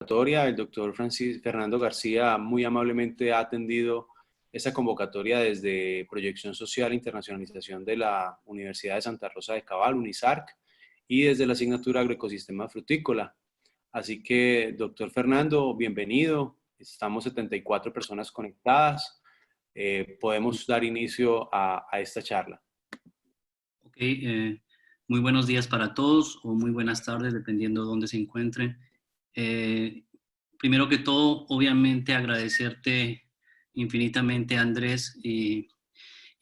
El doctor Fernando García muy amablemente ha atendido esta convocatoria desde Proyección Social e Internacionalización de la Universidad de Santa Rosa de Cabal, UNISARC, y desde la asignatura Agroecosistema Frutícola. Así que, doctor Fernando, bienvenido. Estamos 74 personas conectadas. Podemos dar inicio a esta charla. Ok, muy buenos días para todos o muy buenas tardes, dependiendo de dónde se encuentren. Primero que todo, obviamente agradecerte infinitamente, Andrés, y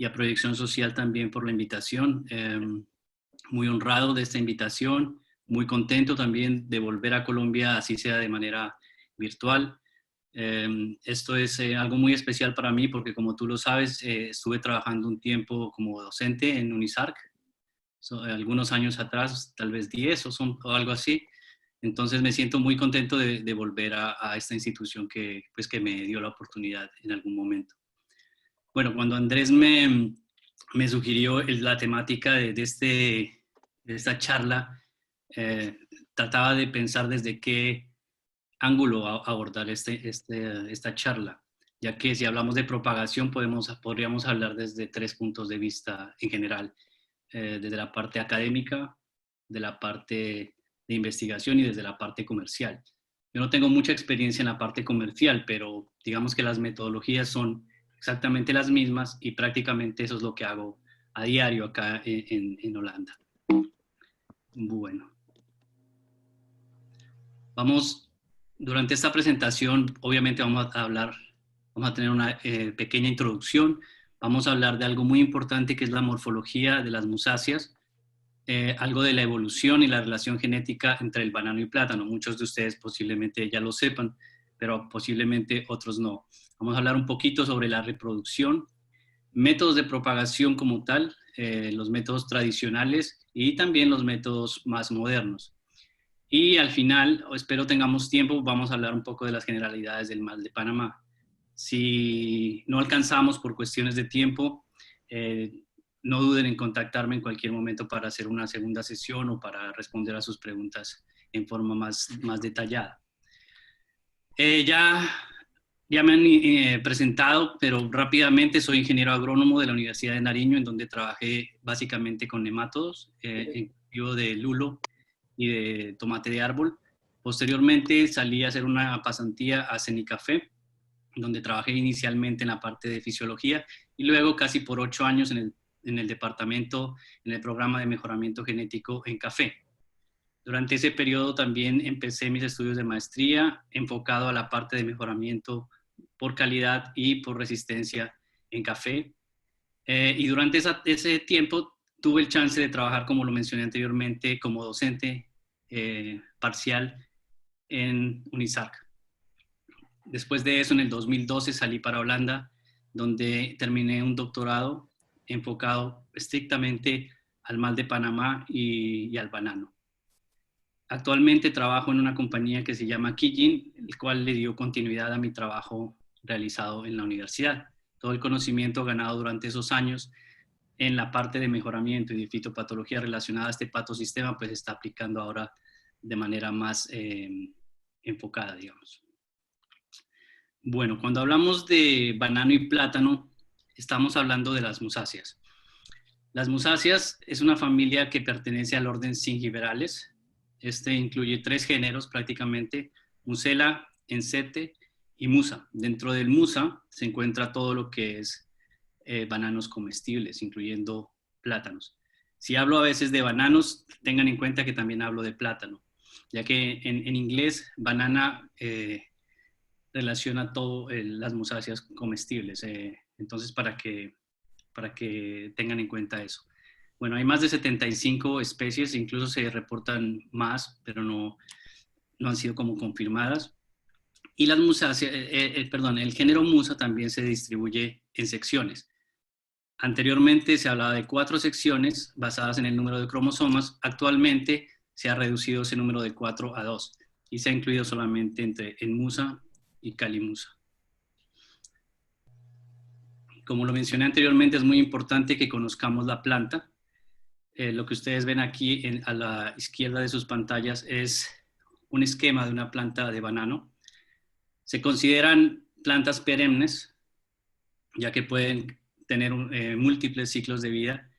a Proyección Social también por la invitación. Muy honrado de esta invitación, muy contento también de volver a Colombia, así sea de manera virtual. Esto es algo muy especial para mí porque, como tú lo sabes, estuve trabajando un tiempo como docente en UNISARC, algunos años atrás, tal vez 10 o algo así. Entonces me siento muy contento de volver a esta institución que me dio la oportunidad en algún momento. Bueno, cuando Andrés me sugirió la temática de esta charla, trataba de pensar desde qué ángulo abordar esta charla, ya que si hablamos de propagación podríamos hablar desde 3 puntos de vista en general, desde la parte académica, de la parte de investigación y desde la parte comercial. Yo no tengo mucha experiencia en la parte comercial, pero digamos que las metodologías son exactamente las mismas y prácticamente eso es lo que hago a diario acá en Holanda. Bueno. Durante esta presentación, obviamente vamos a tener una pequeña introducción. Vamos a hablar de algo muy importante que es la morfología de las musáceas, algo de la evolución y la relación genética entre el banano y plátano. Muchos de ustedes posiblemente ya lo sepan, pero posiblemente otros no. Vamos a hablar un poquito sobre la reproducción, métodos de propagación como tal, los métodos tradicionales y también los métodos más modernos. Y al final, espero tengamos tiempo, vamos a hablar un poco de las generalidades del mal de Panamá. Si no alcanzamos por cuestiones de tiempo, no duden en contactarme en cualquier momento para hacer una segunda sesión o para responder a sus preguntas en forma más detallada. Ya me han presentado, pero rápidamente soy ingeniero agrónomo de la Universidad de Nariño, en donde trabajé básicamente con nemátodos, en cultivo de lulo y de tomate de árbol. Posteriormente salí a hacer una pasantía a Cenicafé, donde trabajé inicialmente en la parte de fisiología y luego casi por 8 años en el departamento, en el programa de mejoramiento genético en café. Durante ese periodo también empecé mis estudios de maestría enfocado a la parte de mejoramiento por calidad y por resistencia en café. Y durante ese tiempo tuve el chance de trabajar, como lo mencioné anteriormente, como docente parcial en UNISARC. Después de eso, en el 2012 salí para Holanda, donde terminé un doctorado enfocado estrictamente al mal de Panamá y al banano. Actualmente trabajo en una compañía que se llama Kijin, el cual le dio continuidad a mi trabajo realizado en la universidad. Todo el conocimiento ganado durante esos años en la parte de mejoramiento y de fitopatología relacionada a este patosistema, pues está aplicando ahora de manera más enfocada, digamos. Bueno, cuando hablamos de banano y plátano, estamos hablando de las musáceas. Las musáceas es una familia que pertenece al orden Zingiberales. Este incluye 3 géneros prácticamente: Musela, Encete y Musa. Dentro del Musa se encuentra todo lo que es bananos comestibles, incluyendo plátanos. Si hablo a veces de bananos, tengan en cuenta que también hablo de plátano, ya que en inglés banana relaciona todo las musáceas comestibles. Entonces, para que tengan en cuenta eso. Bueno, hay más de 75 especies, incluso se reportan más, pero no han sido como confirmadas. Y las musáceas, el género Musa también se distribuye en secciones. Anteriormente se hablaba de 4 secciones basadas en el número de cromosomas. Actualmente se ha reducido ese número de 4 a 2 y se ha incluido solamente en Musa y Calimusa. Como lo mencioné anteriormente, es muy importante que conozcamos la planta. Lo que ustedes ven aquí a la izquierda de sus pantallas es un esquema de una planta de banano. Se consideran plantas perennes, ya que pueden tener múltiples ciclos de vida.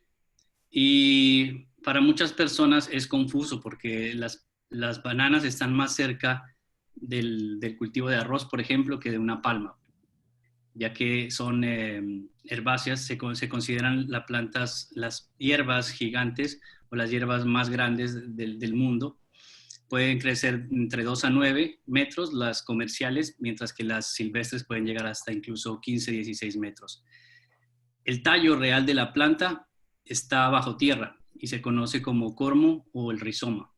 Y para muchas personas es confuso porque las bananas están más cerca del cultivo de arroz, por ejemplo, que de una palma, ya que son herbáceas, se consideran las hierbas gigantes o las hierbas más grandes del mundo. Pueden crecer entre 2 a 9 metros las comerciales, mientras que las silvestres pueden llegar hasta incluso 15, 16 metros. El tallo real de la planta está bajo tierra y se conoce como cormo o el rizoma.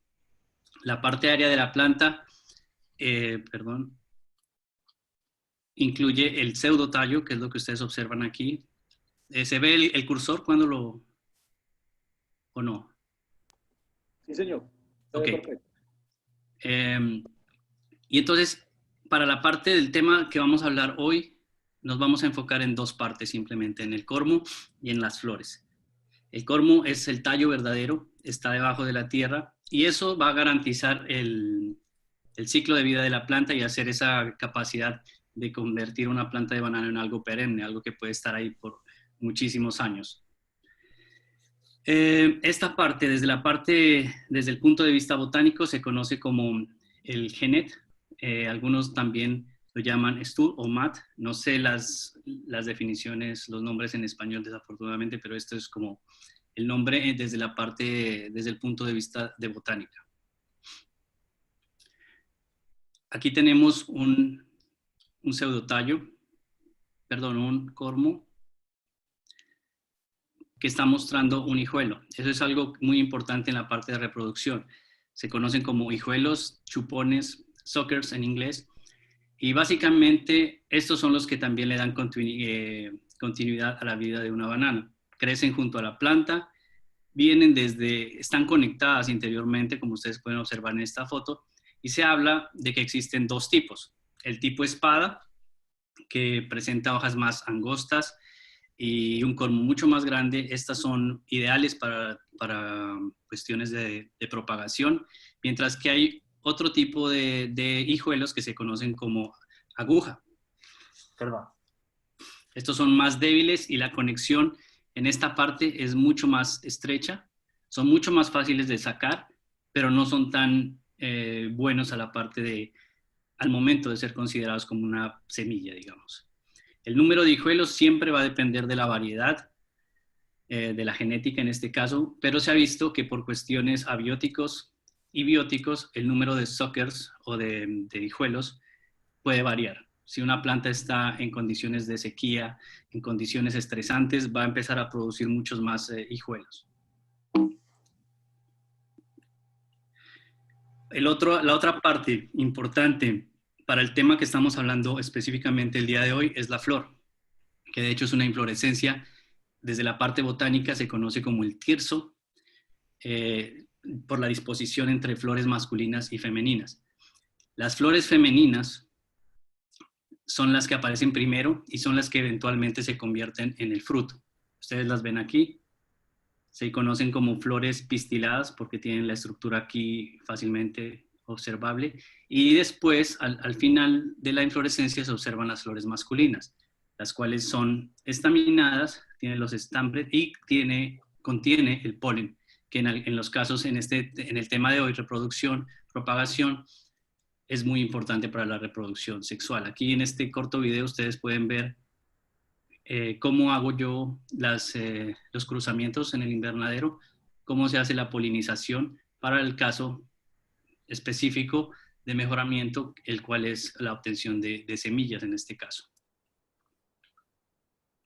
La parte aérea de la planta, incluye el pseudotallo, que es lo que ustedes observan aquí. ¿Se ve el cursor cuando lo... o no? Sí, señor. Ok. Y entonces, para la parte del tema que vamos a hablar hoy, nos vamos a enfocar en dos partes simplemente, en el cormo y en las flores. El cormo es el tallo verdadero, está debajo de la tierra y eso va a garantizar el ciclo de vida de la planta y hacer esa capacidad de convertir una planta de banano en algo perenne, algo que puede estar ahí por muchísimos años. Esta parte, desde el punto de vista botánico, se conoce como el genet. Algunos también lo llaman stud o mat. No sé las definiciones, los nombres en español desafortunadamente, pero esto es como el nombre desde el punto de vista de botánica. Aquí tenemos un pseudotallo, perdón, un cormo, que está mostrando un hijuelo. Eso es algo muy importante en la parte de reproducción. Se conocen como hijuelos, chupones, suckers en inglés. Y básicamente estos son los que también le dan continuidad a la vida de una banana. Crecen junto a la planta, están conectadas interiormente, como ustedes pueden observar en esta foto, y se habla de que existen dos tipos. El tipo espada, que presenta hojas más angostas, y un cormo mucho más grande. Estas son ideales para cuestiones de propagación, mientras que hay otro tipo de hijuelos que se conocen como aguja. Perdón. Estos son más débiles y la conexión en esta parte es mucho más estrecha, son mucho más fáciles de sacar, pero no son tan buenos al momento de ser considerados como una semilla, digamos. El número de hijuelos siempre va a depender de la variedad, de la genética en este caso, pero se ha visto que por cuestiones abióticos y bióticos, el número de suckers o de hijuelos puede variar. Si una planta está en condiciones de sequía, en condiciones estresantes, va a empezar a producir muchos más hijuelos. La otra parte importante para el tema que estamos hablando específicamente el día de hoy es la flor, que de hecho es una inflorescencia. Desde la parte botánica se conoce como el tirso, por la disposición entre flores masculinas y femeninas. Las flores femeninas son las que aparecen primero y son las que eventualmente se convierten en el fruto. Ustedes las ven aquí. Se conocen como flores pistiladas porque tienen la estructura aquí fácilmente observable. Y después, al final de la inflorescencia, se observan las flores masculinas, las cuales son estaminadas, tienen los estambres y contiene el polen, que en los casos, en el tema de hoy, reproducción, propagación, es muy importante para la reproducción sexual. Aquí en este corto video ustedes pueden ver cómo hago yo los cruzamientos en el invernadero, cómo se hace la polinización para el caso específico de mejoramiento, el cual es la obtención de semillas en este caso.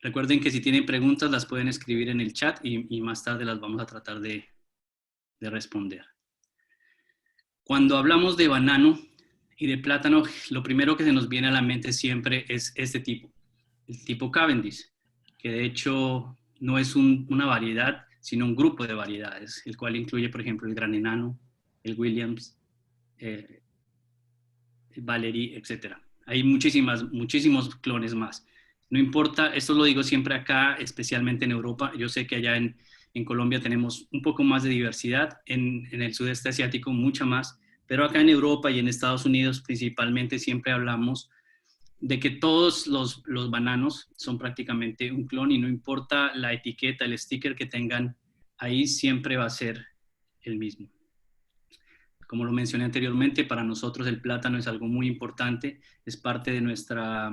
Recuerden que si tienen preguntas las pueden escribir en el chat y más tarde las vamos a tratar de responder. Cuando hablamos de banano y de plátano, lo primero que se nos viene a la mente siempre es este tipo, el tipo Cavendish, que de hecho no es una variedad, sino un grupo de variedades, el cual incluye, por ejemplo, el gran enano, el Williams, el Valerie, etc. Hay muchísimos clones más. No importa, esto lo digo siempre acá, especialmente en Europa. Yo sé que allá en Colombia tenemos un poco más de diversidad, en el sudeste asiático mucha más, Pero acá en Europa y en Estados Unidos principalmente siempre hablamos de que todos los bananos son prácticamente un clon y no importa la etiqueta, el sticker que tengan ahí, siempre va a ser el mismo. Como lo mencioné anteriormente, para nosotros el plátano es algo muy importante, es parte de nuestra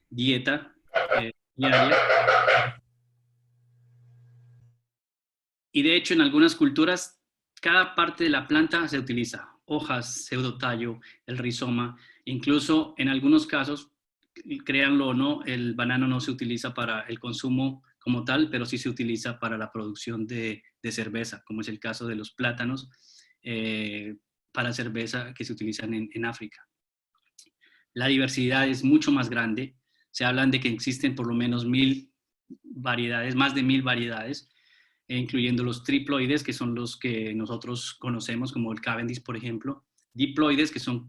dieta diaria. Y de hecho, en algunas culturas, cada parte de la planta se utiliza, hojas, pseudotallo, el rizoma, incluso en algunos casos, créanlo o no, el banano no se utiliza para el consumo como tal, pero sí se utiliza para la producción de cerveza, como es el caso de los plátanos para cerveza que se utilizan en África. La diversidad es mucho más grande, se hablan de que existen por lo menos 1000 variedades, más de 1000 variedades, incluyendo los triploides, que son los que nosotros conocemos como el Cavendish, por ejemplo, diploides, que son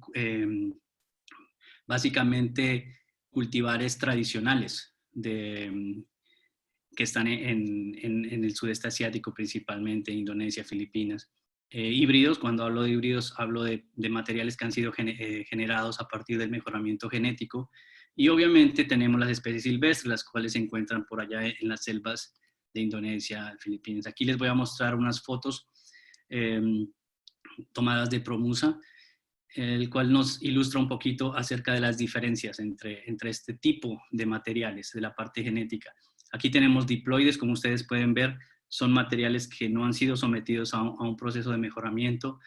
básicamente cultivares tradicionales que están en el sudeste asiático, principalmente Indonesia, Filipinas. Híbridos, cuando hablo de híbridos, hablo de materiales que han sido generados a partir del mejoramiento genético. Y obviamente tenemos las especies silvestres, las cuales se encuentran por allá en las selvas de Indonesia, Filipinas. Aquí les voy a mostrar unas fotos tomadas de ProMusa, el cual nos ilustra un poquito acerca de las diferencias entre este tipo de materiales, de la parte genética. Aquí tenemos diploides, como ustedes pueden ver, son materiales que no han sido sometidos a un proceso de mejoramiento,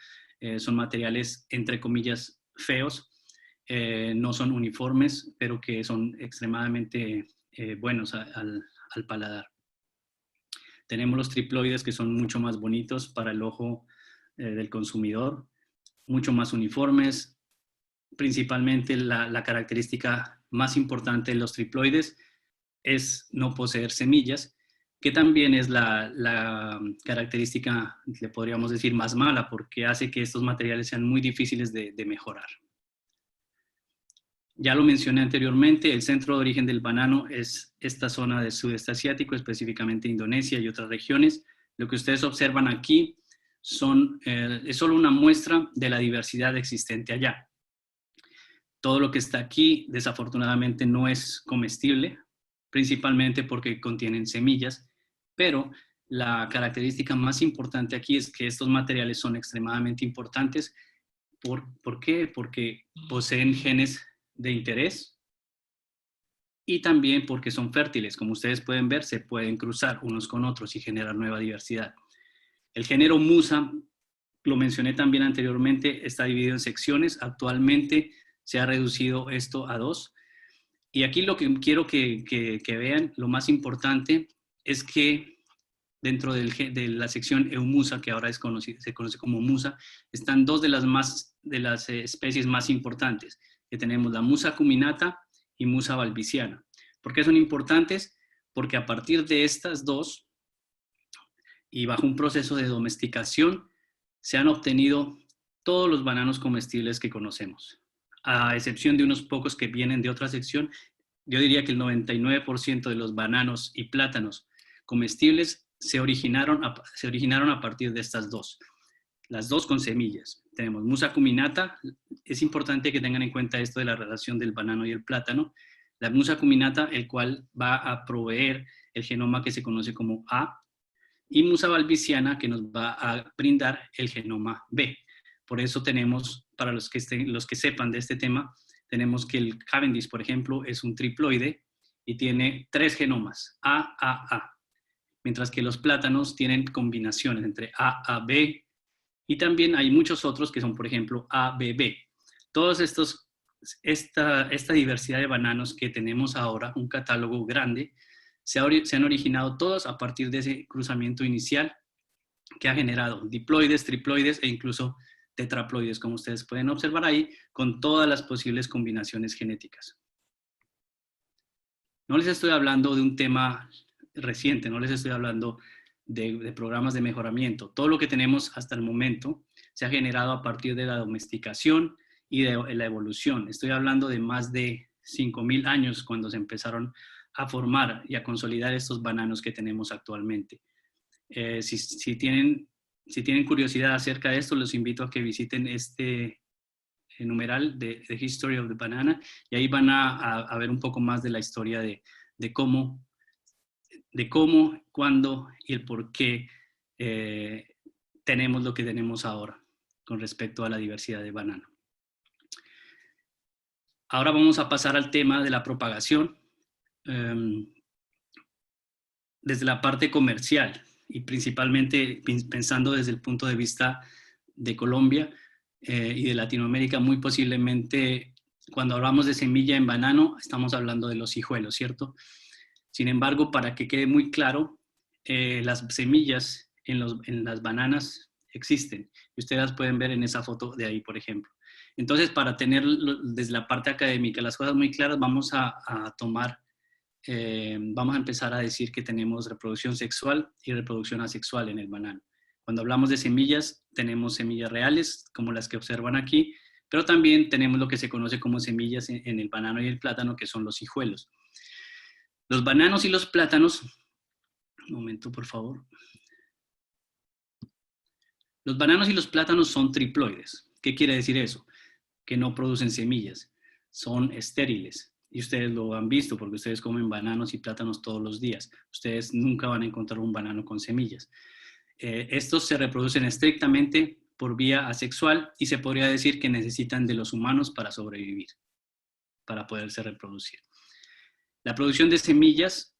son materiales, entre comillas, feos, no son uniformes, pero que son extremadamente buenos al paladar. Tenemos los triploides, que son mucho más bonitos para el ojo del consumidor, mucho más uniformes. Principalmente la característica más importante de los triploides es no poseer semillas, que también es la característica, le podríamos decir, más mala, porque hace que estos materiales sean muy difíciles de mejorar. Ya lo mencioné anteriormente, el centro de origen del banano es esta zona del sudeste asiático, específicamente Indonesia y otras regiones. Lo que ustedes observan aquí es solo una muestra de la diversidad existente allá. Todo lo que está aquí, desafortunadamente, no es comestible, principalmente porque contienen semillas, pero la característica más importante aquí es que estos materiales son extremadamente importantes. ¿Por qué? Porque poseen genes de interés y también porque son fértiles. Como ustedes pueden ver, se pueden cruzar unos con otros y generar nueva diversidad. El género Musa, lo mencioné también anteriormente, está dividido en secciones. Actualmente se ha reducido esto a 2. Y aquí lo que quiero que vean, lo más importante, es que dentro de la sección Eumusa, que ahora se conoce como Musa, están 2 de las especies más importantes, que tenemos la Musa acuminata y Musa balbisiana. ¿Por qué son importantes? Porque a partir de estas 2, y bajo un proceso de domesticación, se han obtenido todos los bananos comestibles que conocemos. A excepción de unos pocos que vienen de otra sección, yo diría que el 99% de los bananos y plátanos comestibles se originaron a partir de estas 2. Las 2 con semillas. Tenemos Musa acuminata. Es importante que tengan en cuenta esto de la relación del banano y el plátano. La Musa acuminata, el cual va a proveer el genoma que se conoce como A, y Musa balbisiana, que nos va a brindar el genoma B. Por eso tenemos, para los que sepan de este tema, tenemos que el Cavendish, por ejemplo, es un triploide y tiene 3 genomas, A, mientras que los plátanos tienen combinaciones entre A, B, y también hay muchos otros que son, por ejemplo, A, B, B. Todos esta diversidad de bananos que tenemos ahora, un catálogo grande, se han originado todos a partir de ese cruzamiento inicial que ha generado diploides, triploides e incluso tetraploides, como ustedes pueden observar ahí, con todas las posibles combinaciones genéticas. No les estoy hablando de un tema reciente, no les estoy hablando de programas de mejoramiento. Todo lo que tenemos hasta el momento se ha generado a partir de la domesticación y de la evolución. Estoy hablando de más de 5.000 años cuando se empezaron a formar y a consolidar estos bananos que tenemos actualmente. Si tienen si tienen curiosidad acerca de esto, los invito a que visiten este numeral de The History of the Banana, y ahí van a ver un poco más de la historia de cómo, cuándo y el por qué tenemos lo que tenemos ahora con respecto a la diversidad de banano. Ahora vamos a pasar al tema de la propagación desde la parte comercial y principalmente pensando desde el punto de vista de Colombia y de Latinoamérica. Muy posiblemente cuando hablamos de semilla en banano estamos hablando de los hijuelos, ¿cierto? Sin embargo, para que quede muy claro, las semillas en las bananas existen. Y ustedes las pueden ver en esa foto de ahí, por ejemplo. Entonces, para tener desde la parte académica las cosas muy claras, vamos a empezar a decir que tenemos reproducción sexual y reproducción asexual en el banano. Cuando hablamos de semillas, tenemos semillas reales, como las que observan aquí, pero también tenemos lo que se conoce como semillas en el banano y el plátano, que son los hijuelos. Los bananos y los plátanos, un momento por favor. Los bananos y los plátanos son triploides. ¿Qué quiere decir eso? Que no producen semillas, son estériles. Y ustedes lo han visto porque ustedes comen bananos y plátanos todos los días. Ustedes nunca van a encontrar un banano con semillas. Estos se reproducen estrictamente por vía asexual y se podría decir que necesitan de los humanos para sobrevivir, para poderse reproducir. La producción de semillas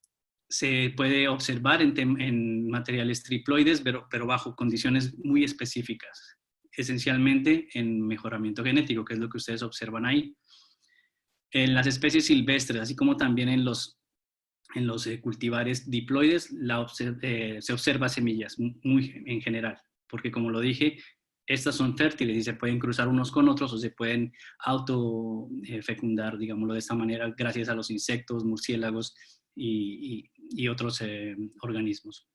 se puede observar en materiales triploides, pero bajo condiciones muy específicas, esencialmente en mejoramiento genético, que es lo que ustedes observan ahí. En las especies silvestres, así como también en los cultivares diploides, se observa semillas muy en general, porque como lo dije, estas son fértiles y se pueden cruzar unos con otros o se pueden autofecundar, digámoslo de esta manera, gracias a los insectos, murciélagos y otros organismos.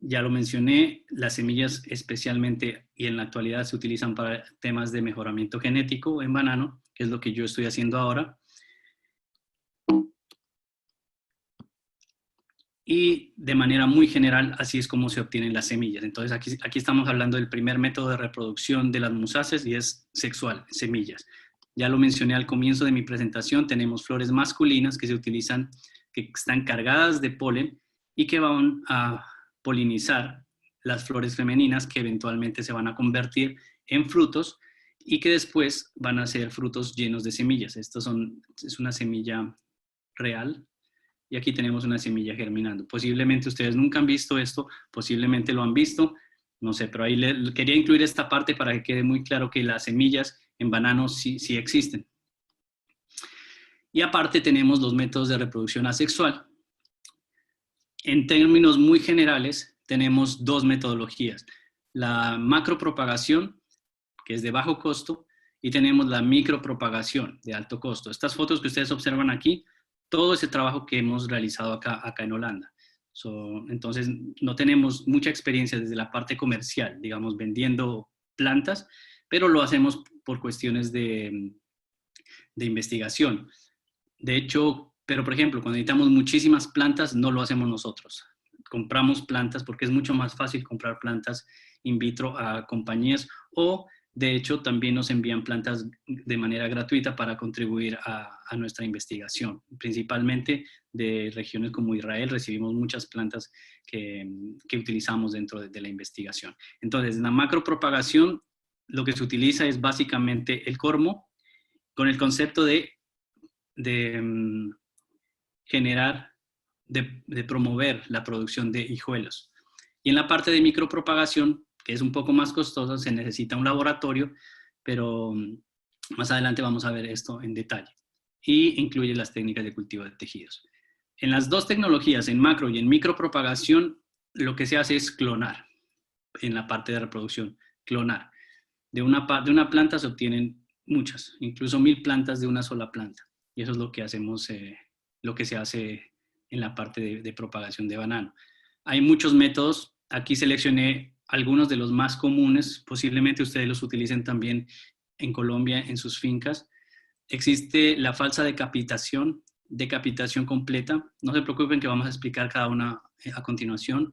Ya lo mencioné, las semillas especialmente y en la actualidad se utilizan para temas de mejoramiento genético en banano, que es lo que yo estoy haciendo ahora. Y de manera muy general, así es como se obtienen las semillas. Entonces aquí estamos hablando del primer método de reproducción de las musáceas y es sexual, semillas. Ya lo mencioné al comienzo de mi presentación, tenemos flores masculinas que se utilizan, que están cargadas de polen y que van a polinizar las flores femeninas que eventualmente se van a convertir en frutos y que después van a ser frutos llenos de semillas. Es una semilla real. Y aquí tenemos una semilla germinando. Posiblemente ustedes nunca han visto esto, posiblemente lo han visto, no sé, pero ahí quería incluir esta parte para que quede muy claro que las semillas en banano sí existen. Y aparte tenemos los métodos de reproducción asexual. En términos muy generales, tenemos dos metodologías. La macropropagación, que es de bajo costo, y tenemos la micropropagación de alto costo. Estas fotos que ustedes observan aquí, todo ese trabajo que hemos realizado acá en Holanda. Entonces, no tenemos mucha experiencia desde la parte comercial, digamos, vendiendo plantas, pero lo hacemos por cuestiones de investigación. De hecho, pero por ejemplo, cuando necesitamos muchísimas plantas, no lo hacemos nosotros. Compramos plantas porque es mucho más fácil comprar plantas in vitro a compañías o de hecho, también nos envían plantas de manera gratuita para contribuir a nuestra investigación. Principalmente de regiones como Israel recibimos muchas plantas que utilizamos dentro de la investigación. Entonces, en la macropropagación lo que se utiliza es básicamente el cormo con el concepto de generar, de promover la producción de hijuelos. Y en la parte de micropropagación, que es un poco más costoso, se necesita un laboratorio, pero más adelante vamos a ver esto en detalle. Y incluye las técnicas de cultivo de tejidos. En las dos tecnologías, en macro y en micropropagación, lo que se hace es clonar en la parte de reproducción, clonar. De una planta se obtienen muchas, incluso 1000 plantas de una sola planta. Y eso es lo que hacemos, lo que se hace en la parte de propagación de banano. Hay muchos métodos. Aquí seleccioné algunos de los más comunes, posiblemente ustedes los utilicen también en Colombia en sus fincas. Existe la falsa decapitación completa. No se preocupen que vamos a explicar cada una a continuación.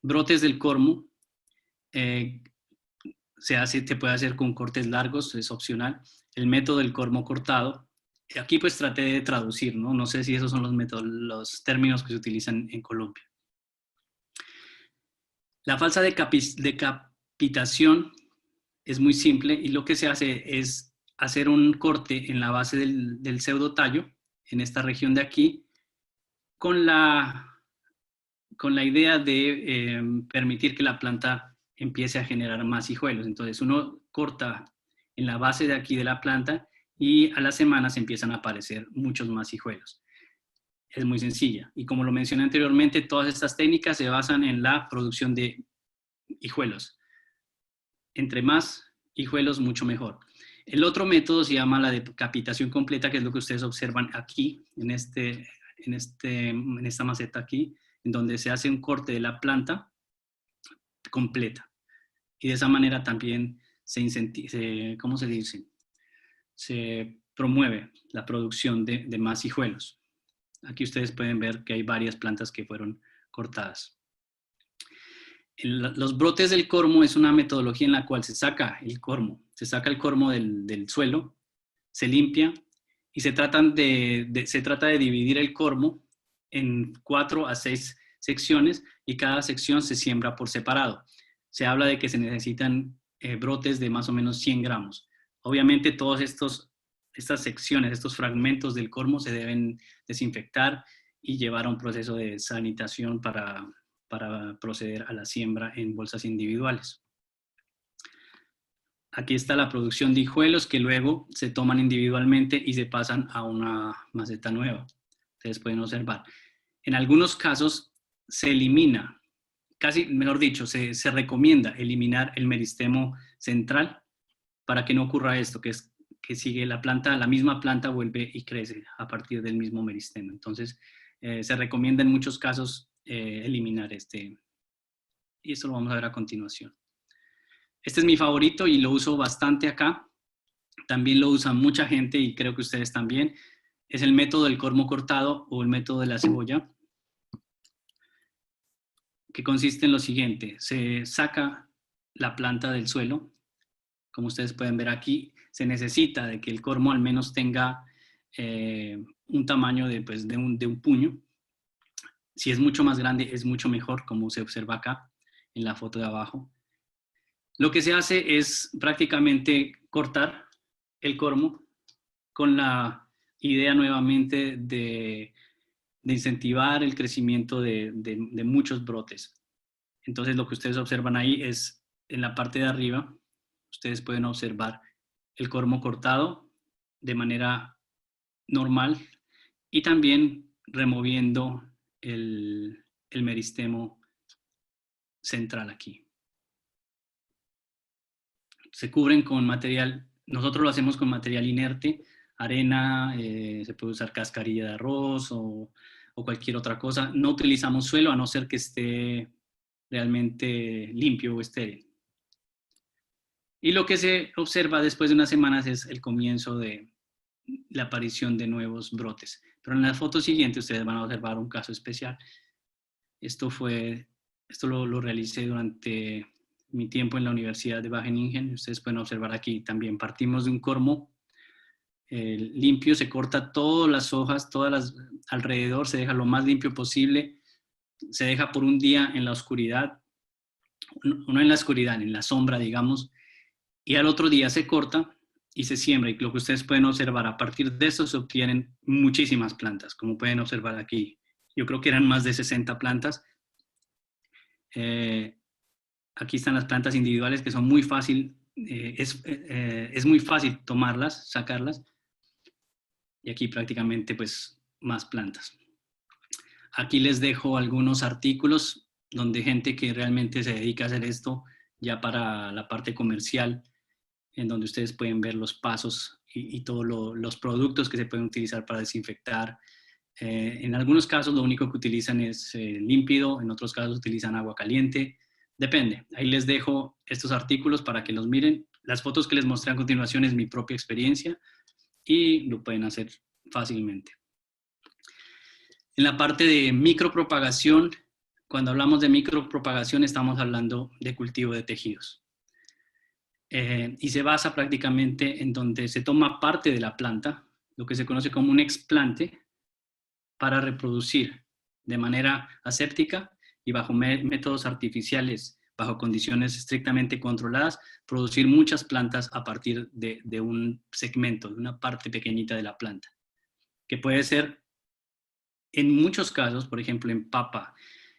Brotes del cormo se puede hacer con cortes largos, es opcional. El método del cormo cortado, aquí pues traté de traducir, ¿no? No sé si esos son los términos que se utilizan en Colombia. La falsa decapitación es muy simple y lo que se hace es hacer un corte en la base del pseudotallo, en esta región de aquí, con la idea de permitir que la planta empiece a generar más hijuelos. Entonces uno corta en la base de aquí de la planta y a las semanas empiezan a aparecer muchos más hijuelos. Es muy sencilla. Y como lo mencioné anteriormente, todas estas técnicas se basan en la producción de hijuelos. Entre más hijuelos, mucho mejor. El otro método se llama la decapitación completa, que es lo que ustedes observan aquí, en esta maceta aquí, en donde se hace un corte de la planta completa. Y de esa manera también ¿cómo se dice? Se promueve la producción de más hijuelos. Aquí ustedes pueden ver que hay varias plantas que fueron cortadas. Los brotes del cormo es una metodología en la cual se saca el cormo del suelo, se limpia y se trata de dividir el cormo en 4 a 6 secciones y cada sección se siembra por separado. Se habla de que se necesitan brotes de más o menos 100 gramos. Obviamente todas estas secciones, estos fragmentos del cormo se deben desinfectar y llevar a un proceso de sanitación para proceder a la siembra en bolsas individuales. Aquí está la producción de hijuelos que luego se toman individualmente y se pasan a una maceta nueva. Ustedes pueden observar. En algunos casos se elimina, mejor dicho, se recomienda eliminar el meristemo central para que no ocurra esto, que es que sigue la misma planta vuelve y crece a partir del mismo meristemo. Entonces, se recomienda en muchos casos eliminar y esto lo vamos a ver a continuación. Este es mi favorito y lo uso bastante acá. También lo usa mucha gente y creo que ustedes también. Es el método del cormo cortado o el método de la cebolla, que consiste en lo siguiente. Se saca la planta del suelo. Como ustedes pueden ver aquí, se necesita de que el cormo al menos tenga un tamaño de un puño. Si es mucho más grande, es mucho mejor, como se observa acá en la foto de abajo. Lo que se hace es prácticamente cortar el cormo con la idea nuevamente de incentivar el crecimiento de muchos brotes. Entonces lo que ustedes observan ahí es en la parte de arriba, ustedes pueden observar el cormo cortado de manera normal y también removiendo el meristemo central aquí. Se cubren con material, nosotros lo hacemos con material inerte, arena, se puede usar cascarilla de arroz o cualquier otra cosa. No utilizamos suelo a no ser que esté realmente limpio o estéril. Y lo que se observa después de unas semanas es el comienzo de la aparición de nuevos brotes. Pero en la foto siguiente ustedes van a observar un caso especial. Esto lo realicé durante mi tiempo en la Universidad de Wageningen. Ustedes pueden observar aquí también partimos de un cormo limpio, se corta todas las hojas, alrededor, se deja lo más limpio posible, se deja por un día en la oscuridad, no en la oscuridad, en la sombra, digamos, y al otro día se corta y se siembra. Y lo que ustedes pueden observar, a partir de eso se obtienen muchísimas plantas, como pueden observar aquí. Yo creo que eran más de 60 plantas. Aquí están las plantas individuales que son muy fácil, es muy fácil tomarlas, sacarlas. Y aquí prácticamente pues más plantas. Aquí les dejo algunos artículos donde gente que realmente se dedica a hacer esto ya para la parte comercial, en donde ustedes pueden ver los pasos y todos los productos que se pueden utilizar para desinfectar. En algunos casos lo único que utilizan es límpido, en otros casos utilizan agua caliente, depende. Ahí les dejo estos artículos para que los miren. Las fotos que les mostré a continuación es mi propia experiencia y lo pueden hacer fácilmente. En la parte de micropropagación, Cuando hablamos de micropropagación estamos hablando de cultivo de tejidos. Y se basa prácticamente en donde se toma parte de la planta, lo que se conoce como un explante, para reproducir de manera aséptica y bajo métodos artificiales, bajo condiciones estrictamente controladas, producir muchas plantas a partir de un segmento, de una parte pequeñita de la planta, que puede ser, en muchos casos, por ejemplo en papa,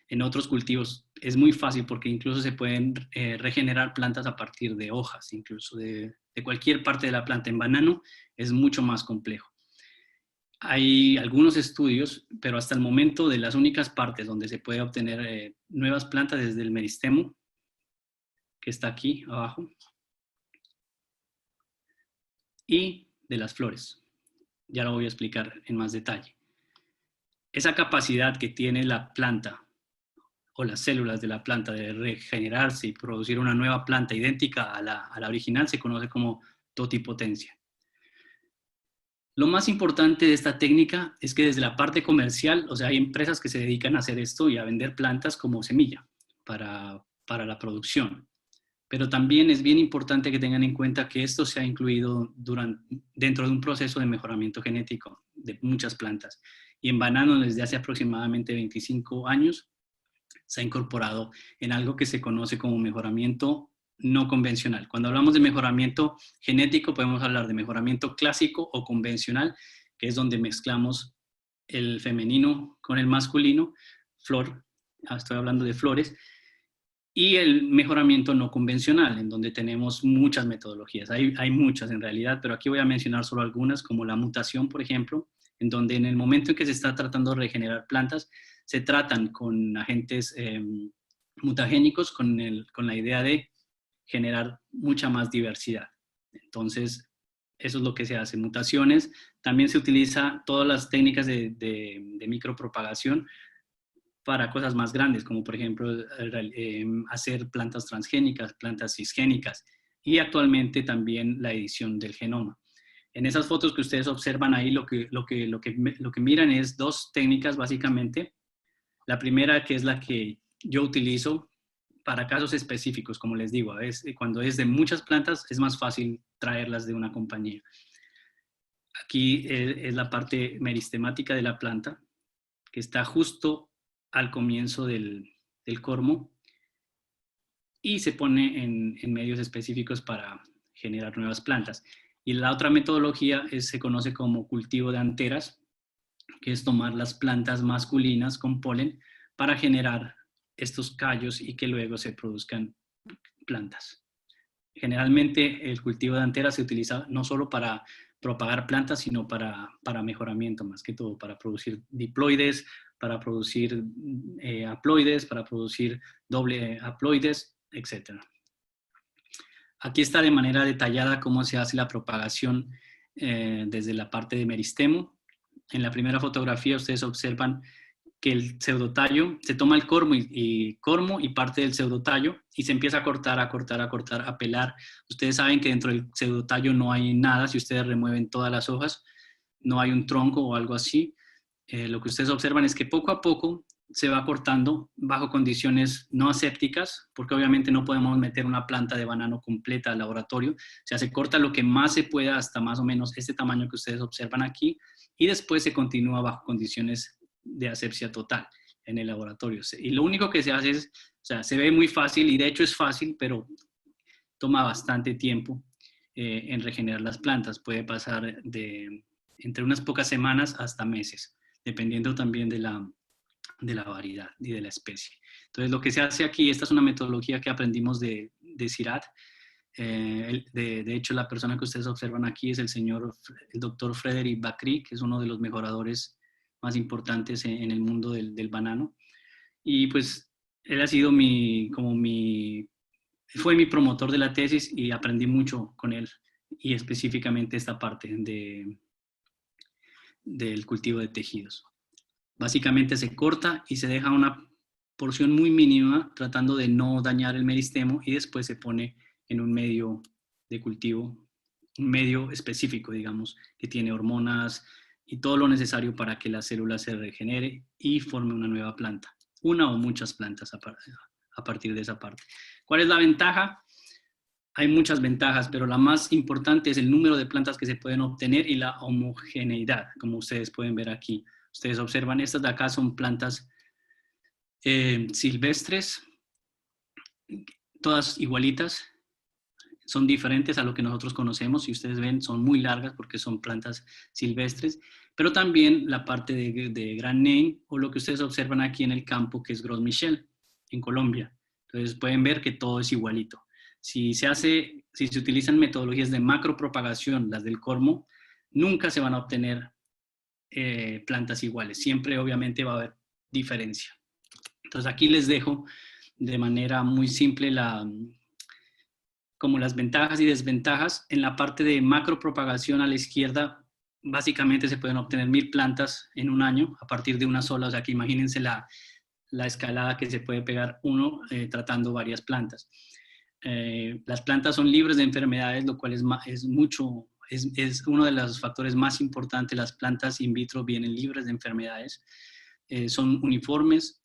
en otros cultivos, es muy fácil porque incluso se pueden regenerar plantas a partir de hojas, incluso de cualquier parte de la planta. En banano es mucho más complejo. Hay algunos estudios, pero hasta el momento de las únicas partes donde se puede obtener nuevas plantas desde el meristemo, que está aquí abajo, y de las flores. Ya lo voy a explicar en más detalle. Esa capacidad que tiene la planta o las células de la planta de regenerarse y producir una nueva planta idéntica a la original se conoce como totipotencia. Lo más importante de esta técnica es que desde la parte comercial, o sea, hay empresas que se dedican a hacer esto y a vender plantas como semilla para la producción. Pero también es bien importante que tengan en cuenta que esto se ha incluido dentro de un proceso de mejoramiento genético de muchas plantas. Y en banano desde hace aproximadamente 25 años se ha incorporado en algo que se conoce como mejoramiento no convencional. Cuando hablamos de mejoramiento genético, podemos hablar de mejoramiento clásico o convencional, que es donde mezclamos el femenino con el masculino, estoy hablando de flores, y el mejoramiento no convencional, en donde tenemos muchas metodologías. Hay muchas en realidad, pero aquí voy a mencionar solo algunas, como la mutación, por ejemplo, en donde en el momento en que se está tratando de regenerar plantas, se tratan con agentes mutagénicos con la idea de generar mucha más diversidad. Entonces, eso es lo que se hace. Mutaciones, también se utiliza todas las técnicas de micropropagación para cosas más grandes, como por ejemplo hacer plantas transgénicas, plantas cisgénicas y actualmente también la edición del genoma. En esas fotos que ustedes observan ahí, lo que miran es dos técnicas básicamente. La primera, que es la que yo utilizo para casos específicos, como les digo, cuando es de muchas plantas es más fácil traerlas de una compañía. Aquí es la parte meristemática de la planta, que está justo al comienzo del cormo y se pone en medios específicos para generar nuevas plantas. Y la otra metodología se conoce como cultivo de anteras, que es tomar las plantas masculinas con polen para generar estos callos y que luego se produzcan plantas. Generalmente el cultivo de anteras se utiliza no solo para propagar plantas, sino para mejoramiento, más que todo, para producir diploides, para producir haploides, para producir doble haploides, etc. Aquí está de manera detallada cómo se hace la propagación desde la parte de meristemo. En la primera fotografía ustedes observan que el pseudotallo, se toma el cormo y parte del pseudotallo y se empieza a cortar, a pelar. Ustedes saben que dentro del pseudotallo no hay nada, si ustedes remueven todas las hojas, no hay un tronco o algo así. Lo que ustedes observan es que poco a poco se va cortando bajo condiciones no asépticas, porque obviamente no podemos meter una planta de banano completa al laboratorio. O sea, se corta lo que más se pueda hasta más o menos este tamaño que ustedes observan aquí y después se continúa bajo condiciones de asepsia total en el laboratorio. Y lo único que se hace es, o sea, se ve muy fácil y de hecho es fácil, pero toma bastante tiempo en regenerar las plantas. Puede pasar entre unas pocas semanas hasta meses, dependiendo también de la variedad y de la especie. Entonces, lo que se hace aquí, esta es una metodología que aprendimos de CIRAD. De hecho, la persona que ustedes observan aquí es el doctor Frédéric Bacri, que es uno de los mejoradores más importantes en el mundo del banano. Y pues él ha sido fue mi promotor de la tesis y aprendí mucho con él y específicamente esta parte del cultivo de tejidos. Básicamente se corta y se deja una porción muy mínima tratando de no dañar el meristemo y después se pone en un medio de cultivo, un medio específico, digamos, que tiene hormonas y todo lo necesario para que la célula se regenere y forme una nueva planta. una o muchas plantas a partir de esa parte. ¿Cuál es la ventaja? Hay muchas ventajas, pero la más importante es el número de plantas que se pueden obtener y la homogeneidad, como ustedes pueden ver aquí. Ustedes observan, estas de acá son plantas silvestres, todas igualitas, son diferentes a lo que nosotros conocemos. Si ustedes ven, son muy largas porque son plantas silvestres, pero también la parte de Grand Nain, o lo que ustedes observan aquí en el campo, que es Gros Michel, en Colombia. Entonces pueden ver que todo es igualito. Si se utilizan metodologías de macropropagación, las del cormo, nunca se van a obtener plantas iguales. Siempre, obviamente, va a haber diferencia. Entonces aquí les dejo de manera muy simple como las ventajas y desventajas. En la parte de macropropagación a la izquierda, básicamente se pueden obtener 1000 plantas en un año a partir de una sola. O sea que imagínense la escalada que se puede pegar uno tratando varias plantas. Las plantas son libres de enfermedades, lo cual es uno de los factores más importantes. Las plantas in vitro vienen libres de enfermedades, son uniformes,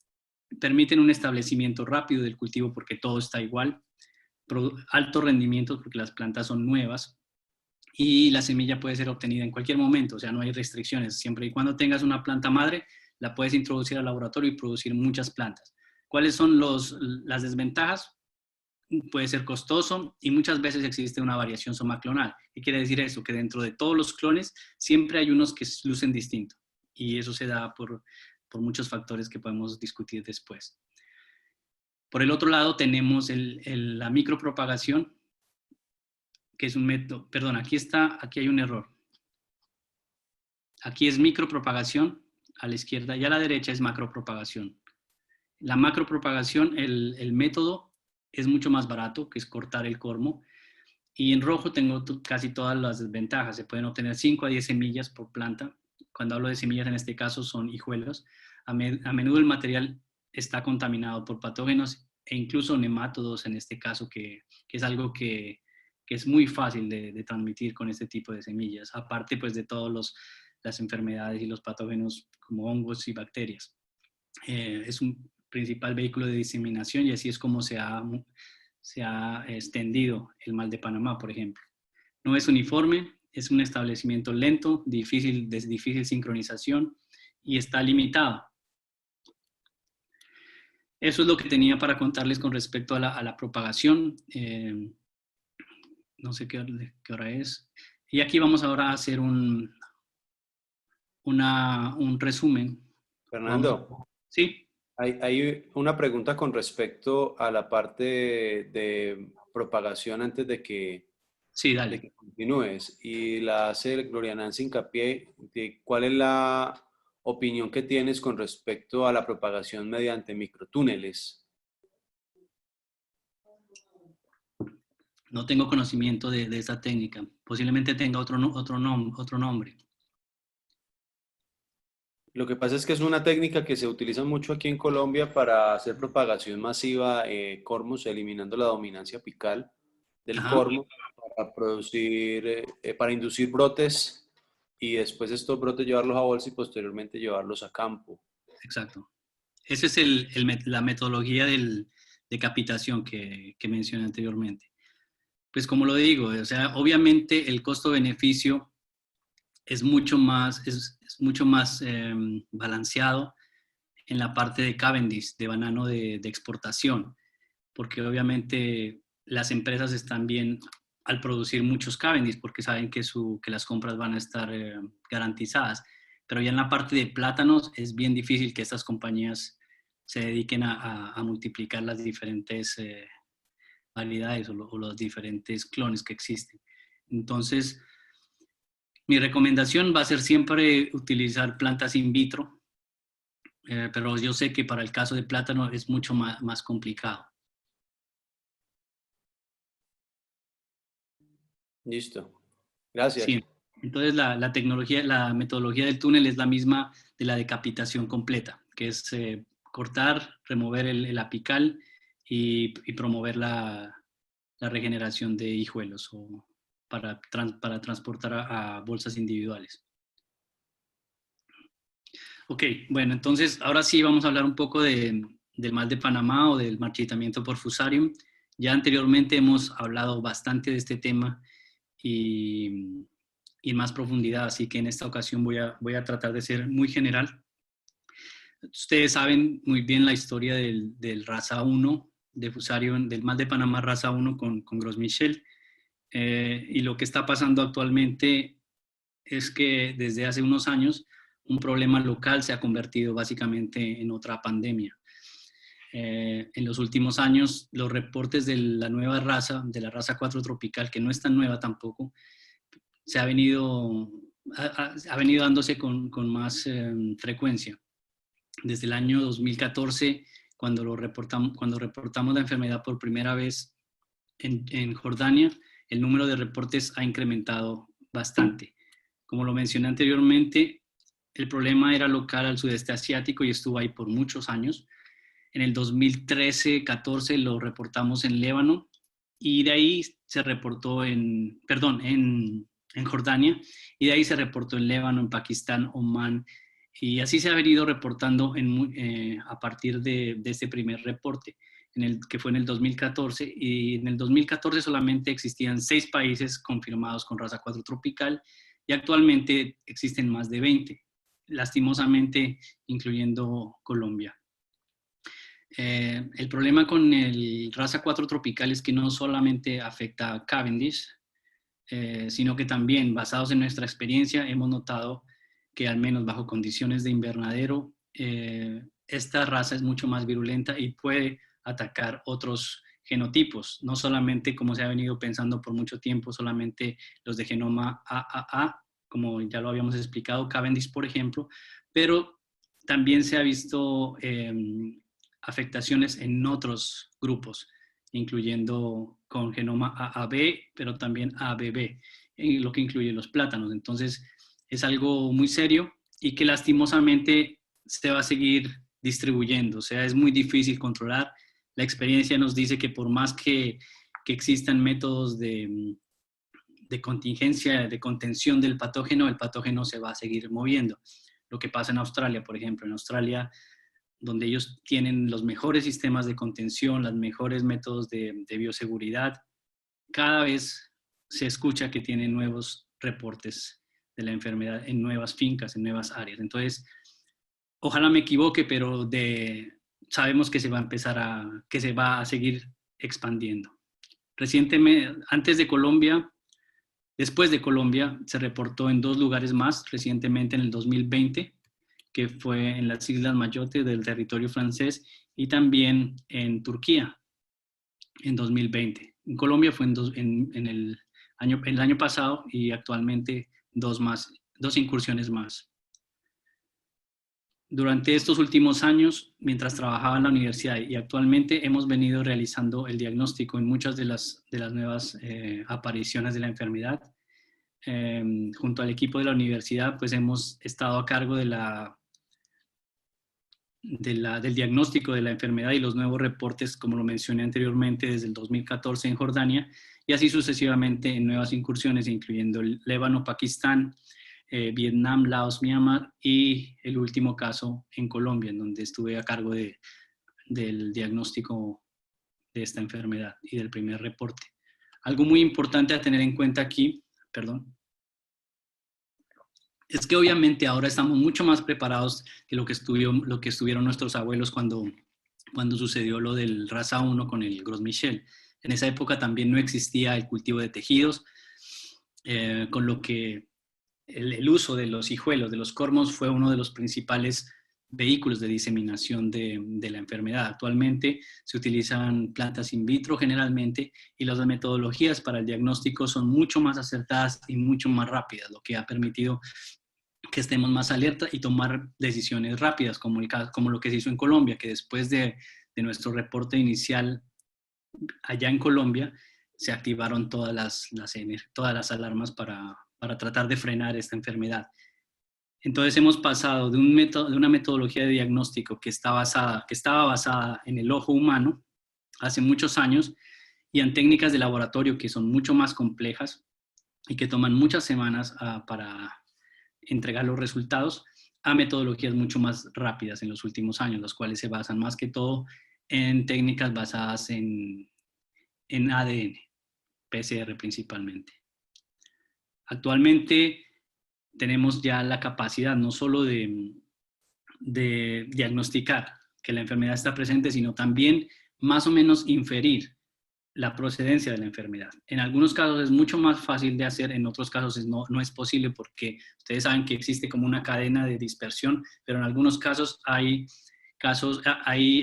permiten un establecimiento rápido del cultivo porque todo está igual, alto rendimiento porque las plantas son nuevas, y la semilla puede ser obtenida en cualquier momento, o sea, no hay restricciones. Siempre y cuando tengas una planta madre, la puedes introducir al laboratorio y producir muchas plantas. ¿Cuáles son las desventajas? Puede ser costoso y muchas veces existe una variación somaclonal. ¿Qué quiere decir eso? Que dentro de todos los clones siempre hay unos que lucen distinto, y eso se da por muchos factores que podemos discutir después. Por el otro lado tenemos la micropropagación, que es un método, perdón, aquí hay un error. Aquí es micropropagación a la izquierda y a la derecha es macropropagación. La macropropagación, el método es mucho más barato, que es cortar el cormo, y en rojo tengo casi todas las desventajas. Se pueden obtener 5 a 10 semillas por planta. Cuando hablo de semillas, en este caso son hijuelos. A menudo el material está contaminado por patógenos e incluso nemátodos en este caso, que es algo que es muy fácil de transmitir con este tipo de semillas, aparte pues de todas las enfermedades y los patógenos como hongos y bacterias. Es un principal vehículo de diseminación y así es como se ha extendido el mal de Panamá, por ejemplo. No es uniforme, es un establecimiento lento, de difícil sincronización y está limitado. Eso es lo que tenía para contarles con respecto a la propagación. No sé qué hora es. Y aquí vamos ahora a hacer un resumen. Fernando, Sí. hay una pregunta con respecto a la parte de propagación antes de que Sí, dale. continúes. Y la hace Gloria Nancy hincapié de cuál es la opinión que tienes con respecto a la propagación mediante microtúneles. No tengo conocimiento de esa técnica. Posiblemente tenga otro nombre. Lo que pasa es que es una técnica que se utiliza mucho aquí en Colombia para hacer propagación masiva, cormos, eliminando la dominancia apical del Ajá. cormo, para para inducir brotes y después estos brotes llevarlos a bolsa y posteriormente llevarlos a campo. Exacto. Esa es la metodología de capitación que mencioné anteriormente. Pues como lo digo, o sea, obviamente el costo-beneficio es mucho más balanceado en la parte de Cavendish, de banano de exportación, porque obviamente las empresas están bien al producir muchos Cavendish porque saben que las compras van a estar garantizadas. Pero ya en la parte de plátanos es bien difícil que estas compañías se dediquen a multiplicar las diferentes variedades o los diferentes clones que existen. Entonces, mi recomendación va a ser siempre utilizar plantas in vitro, pero yo sé que para el caso de plátano es mucho más complicado. Listo. Gracias. Sí, entonces la metodología del túnel es la misma de la decapitación completa, que es cortar, remover el apical y promover la regeneración de hijuelos para transportar a bolsas individuales. Ok, bueno, entonces ahora sí vamos a hablar un poco del mal de Panamá o del marchitamiento por Fusarium. Ya anteriormente hemos hablado bastante de este tema y en más profundidad, así que en esta ocasión voy a tratar de ser muy general. Ustedes saben muy bien la historia del raza 1 de Fusarium, del mal de Panamá raza 1 con Gros Michel. Y lo que está pasando actualmente es que desde hace unos años un problema local se ha convertido básicamente en otra pandemia. En los últimos años, los reportes de la nueva raza, de la raza 4 tropical, que no es tan nueva tampoco, ha venido dándose con más frecuencia. Desde el año 2014, cuando reportamos la enfermedad por primera vez en Jordania, el número de reportes ha incrementado bastante. Como lo mencioné anteriormente, el problema era local al sudeste asiático y estuvo ahí por muchos años. En el 2013-14 lo reportamos en Líbano y de ahí se reportó en Jordania, y de ahí se reportó en Líbano, en Pakistán, Omán, y así se ha venido reportando a partir de este primer reporte, que fue en el 2014, y en el 2014 solamente existían 6 países confirmados con raza 4 tropical, y actualmente existen más de 20, lastimosamente incluyendo Colombia. El problema con el raza 4 tropical es que no solamente afecta a Cavendish, sino que también, basados en nuestra experiencia, hemos notado que al menos bajo condiciones de invernadero, esta raza es mucho más virulenta y puede atacar otros genotipos, no solamente, como se ha venido pensando por mucho tiempo, solamente los de genoma AAA, como ya lo habíamos explicado, Cavendish, por ejemplo, pero también se ha visto afectaciones en otros grupos, incluyendo con genoma AAB, pero también ABB, lo que incluye los plátanos. Entonces, es algo muy serio y que lastimosamente se va a seguir distribuyendo. O sea, es muy difícil controlar. La experiencia nos dice que por más que existan métodos de contingencia, de contención del patógeno, el patógeno se va a seguir moviendo. Lo que pasa en Australia, por ejemplo. En Australia, donde ellos tienen los mejores sistemas de contención, los mejores métodos de bioseguridad, cada vez se escucha que tienen nuevos reportes de la enfermedad en nuevas fincas, en nuevas áreas. Entonces, ojalá me equivoque, pero sabemos que se va a seguir expandiendo. Recientemente, después de Colombia, se reportó en 2 lugares más, recientemente en el 2020, que fue en las Islas Mayotte del territorio francés, y también en Turquía en 2020. En Colombia fue el año pasado, y actualmente 2 incursiones más. Durante estos últimos años, mientras trabajaba en la universidad y actualmente, hemos venido realizando el diagnóstico en muchas de las nuevas apariciones de la enfermedad. Junto al equipo de la universidad, pues hemos estado a cargo del diagnóstico de la enfermedad y los nuevos reportes, como lo mencioné anteriormente, desde el 2014 en Jordania, y así sucesivamente en nuevas incursiones, incluyendo el Líbano, Pakistán, Vietnam, Laos, Myanmar, y el último caso en Colombia, en donde estuve a cargo del diagnóstico de esta enfermedad y del primer reporte. Algo muy importante a tener en cuenta aquí, es que obviamente ahora estamos mucho más preparados que lo que estuvieron nuestros abuelos cuando sucedió lo del raza 1 con el Gros Michel. En esa época también no existía el cultivo de tejidos, con lo que el uso de los hijuelos, de los cormos, fue uno de los principales vehículos de diseminación de la enfermedad. Actualmente se utilizan plantas in vitro generalmente, y las metodologías para el diagnóstico son mucho más acertadas y mucho más rápidas, lo que ha permitido que estemos más alerta y tomar decisiones rápidas, como lo que se hizo en Colombia, que después de nuestro reporte inicial allá en Colombia, se activaron todas las alarmas para tratar de frenar esta enfermedad. Entonces hemos pasado de una metodología de diagnóstico que estaba basada en el ojo humano hace muchos años, y en técnicas de laboratorio que son mucho más complejas y que toman muchas semanas para entregar los resultados, a metodologías mucho más rápidas en los últimos años, las cuales se basan más que todo en técnicas basadas en ADN, PCR principalmente. Actualmente tenemos ya la capacidad no solo de diagnosticar que la enfermedad está presente, sino también más o menos inferir la procedencia de la enfermedad. En algunos casos es mucho más fácil de hacer, en otros casos no es posible porque ustedes saben que existe como una cadena de dispersión, pero en algunos casos hay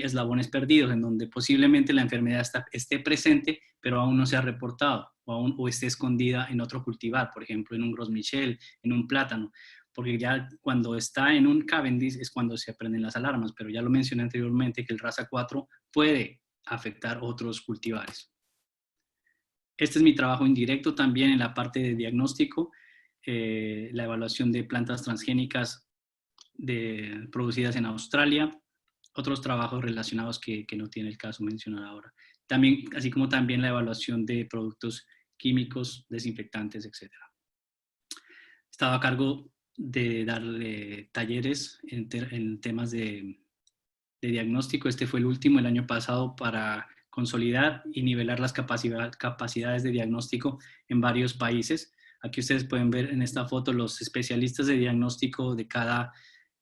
eslabones perdidos en donde posiblemente la enfermedad esté presente, pero aún no se ha reportado o esté escondida en otro cultivar, por ejemplo, en un Gros Michel, en un plátano, porque ya cuando está en un Cavendish es cuando se prenden las alarmas, pero ya lo mencioné anteriormente que el Rasa 4 puede afectar otros cultivares. Este es mi trabajo indirecto también en la parte de diagnóstico, la evaluación de plantas transgénicas producidas en Australia, otros trabajos relacionados que no tiene el caso mencionar ahora. También, así como también la evaluación de productos químicos, desinfectantes, etc. He estado a cargo de darle talleres en temas de diagnóstico. Este fue el último el año pasado para consolidar y nivelar las capacidades de diagnóstico en varios países. Aquí ustedes pueden ver en esta foto los especialistas de diagnóstico de cada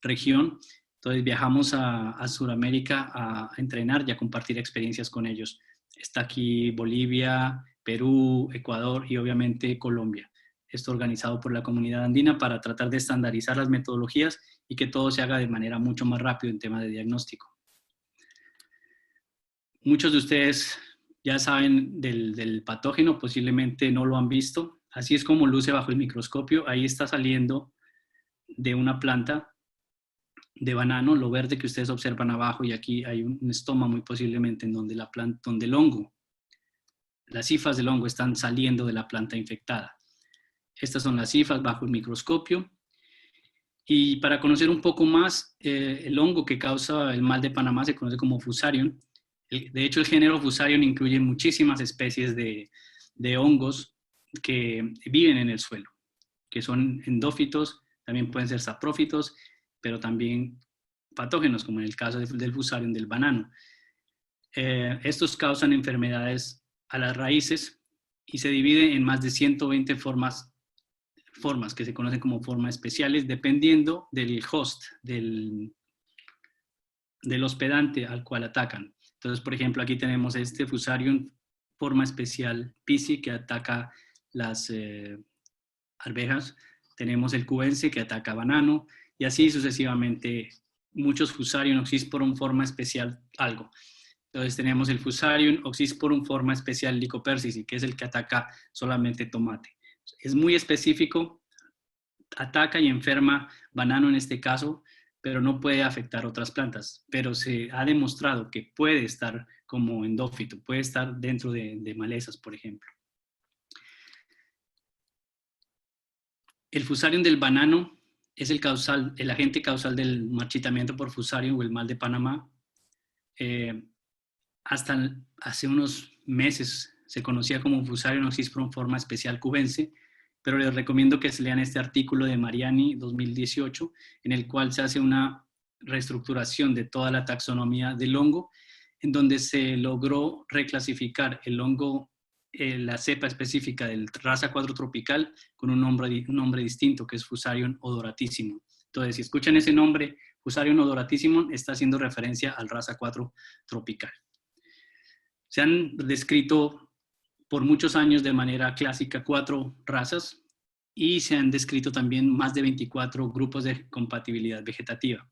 región. Entonces viajamos a Sudamérica a entrenar y a compartir experiencias con ellos. Está aquí Bolivia, Perú, Ecuador y obviamente Colombia. Esto organizado por la comunidad andina para tratar de estandarizar las metodologías y que todo se haga de manera mucho más rápido en tema de diagnóstico. Muchos de ustedes ya saben del patógeno, posiblemente no lo han visto. Así es como luce bajo el microscopio. Ahí está saliendo de una planta de banano, lo verde que ustedes observan abajo, y aquí hay un estoma muy posiblemente en donde donde el hongo, las hifas del hongo están saliendo de la planta infectada. Estas son las hifas bajo el microscopio. Y para conocer un poco más, el hongo que causa el mal de Panamá se conoce como Fusarium. De hecho, el género Fusarium incluye muchísimas especies de hongos que viven en el suelo, que son endófitos, también pueden ser saprófitos, pero también patógenos, como en el caso del Fusarium del banano. Estos causan enfermedades a las raíces y se divide en más de 120 formas que se conocen como formas especiales, dependiendo del host, del hospedante al cual atacan. Entonces, por ejemplo, aquí tenemos este Fusarium forma especial Pisci que ataca las arvejas. Tenemos el cubense que ataca banano y así sucesivamente muchos Fusarium oxysporum forma especial algo. Entonces tenemos el Fusarium oxysporum forma especial Lycopersicii, que es el que ataca solamente tomate. Es muy específico, ataca y enferma banano en este caso, pero no puede afectar otras plantas. Pero se ha demostrado que puede estar como endófito, puede estar dentro de malezas, por ejemplo. El Fusarium del banano es el agente causal del marchitamiento por Fusarium o el mal de Panamá. Hasta hace unos meses se conocía como Fusarium oxysporum forma especial cubense, pero les recomiendo que se lean este artículo de Mariani 2018, en el cual se hace una reestructuración de toda la taxonomía del hongo, en donde se logró reclasificar el hongo, la cepa específica del Rasa 4 tropical, con un nombre distinto, que es Fusarium odoratissimum. Entonces, si escuchan ese nombre, Fusarium odoratissimum, está haciendo referencia al Rasa 4 tropical. Se han descrito por muchos años de manera clásica 4 razas y se han descrito también más de 24 grupos de compatibilidad vegetativa.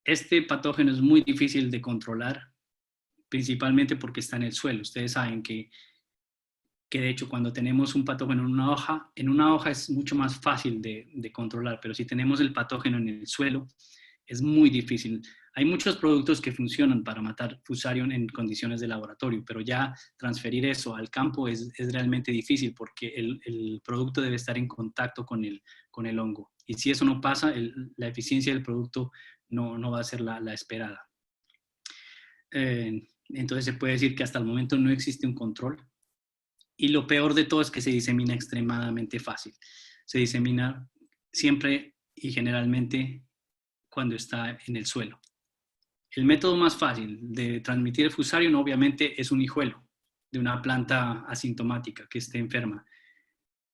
Este patógeno es muy difícil de controlar, principalmente porque está en el suelo. Ustedes saben que de hecho cuando tenemos un patógeno en una hoja es mucho más fácil de controlar, pero si tenemos el patógeno en el suelo es muy difícil. Hay muchos productos que funcionan para matar Fusarium en condiciones de laboratorio, pero ya transferir eso al campo es realmente difícil porque el producto debe estar en contacto con el hongo. Y si eso no pasa, la eficiencia del producto no va a ser la esperada. Entonces se puede decir que hasta el momento no existe un control. Y lo peor de todo es que se disemina extremadamente fácil. Se disemina siempre y generalmente cuando está en el suelo. El método más fácil de transmitir el Fusarium obviamente es un hijuelo de una planta asintomática que esté enferma.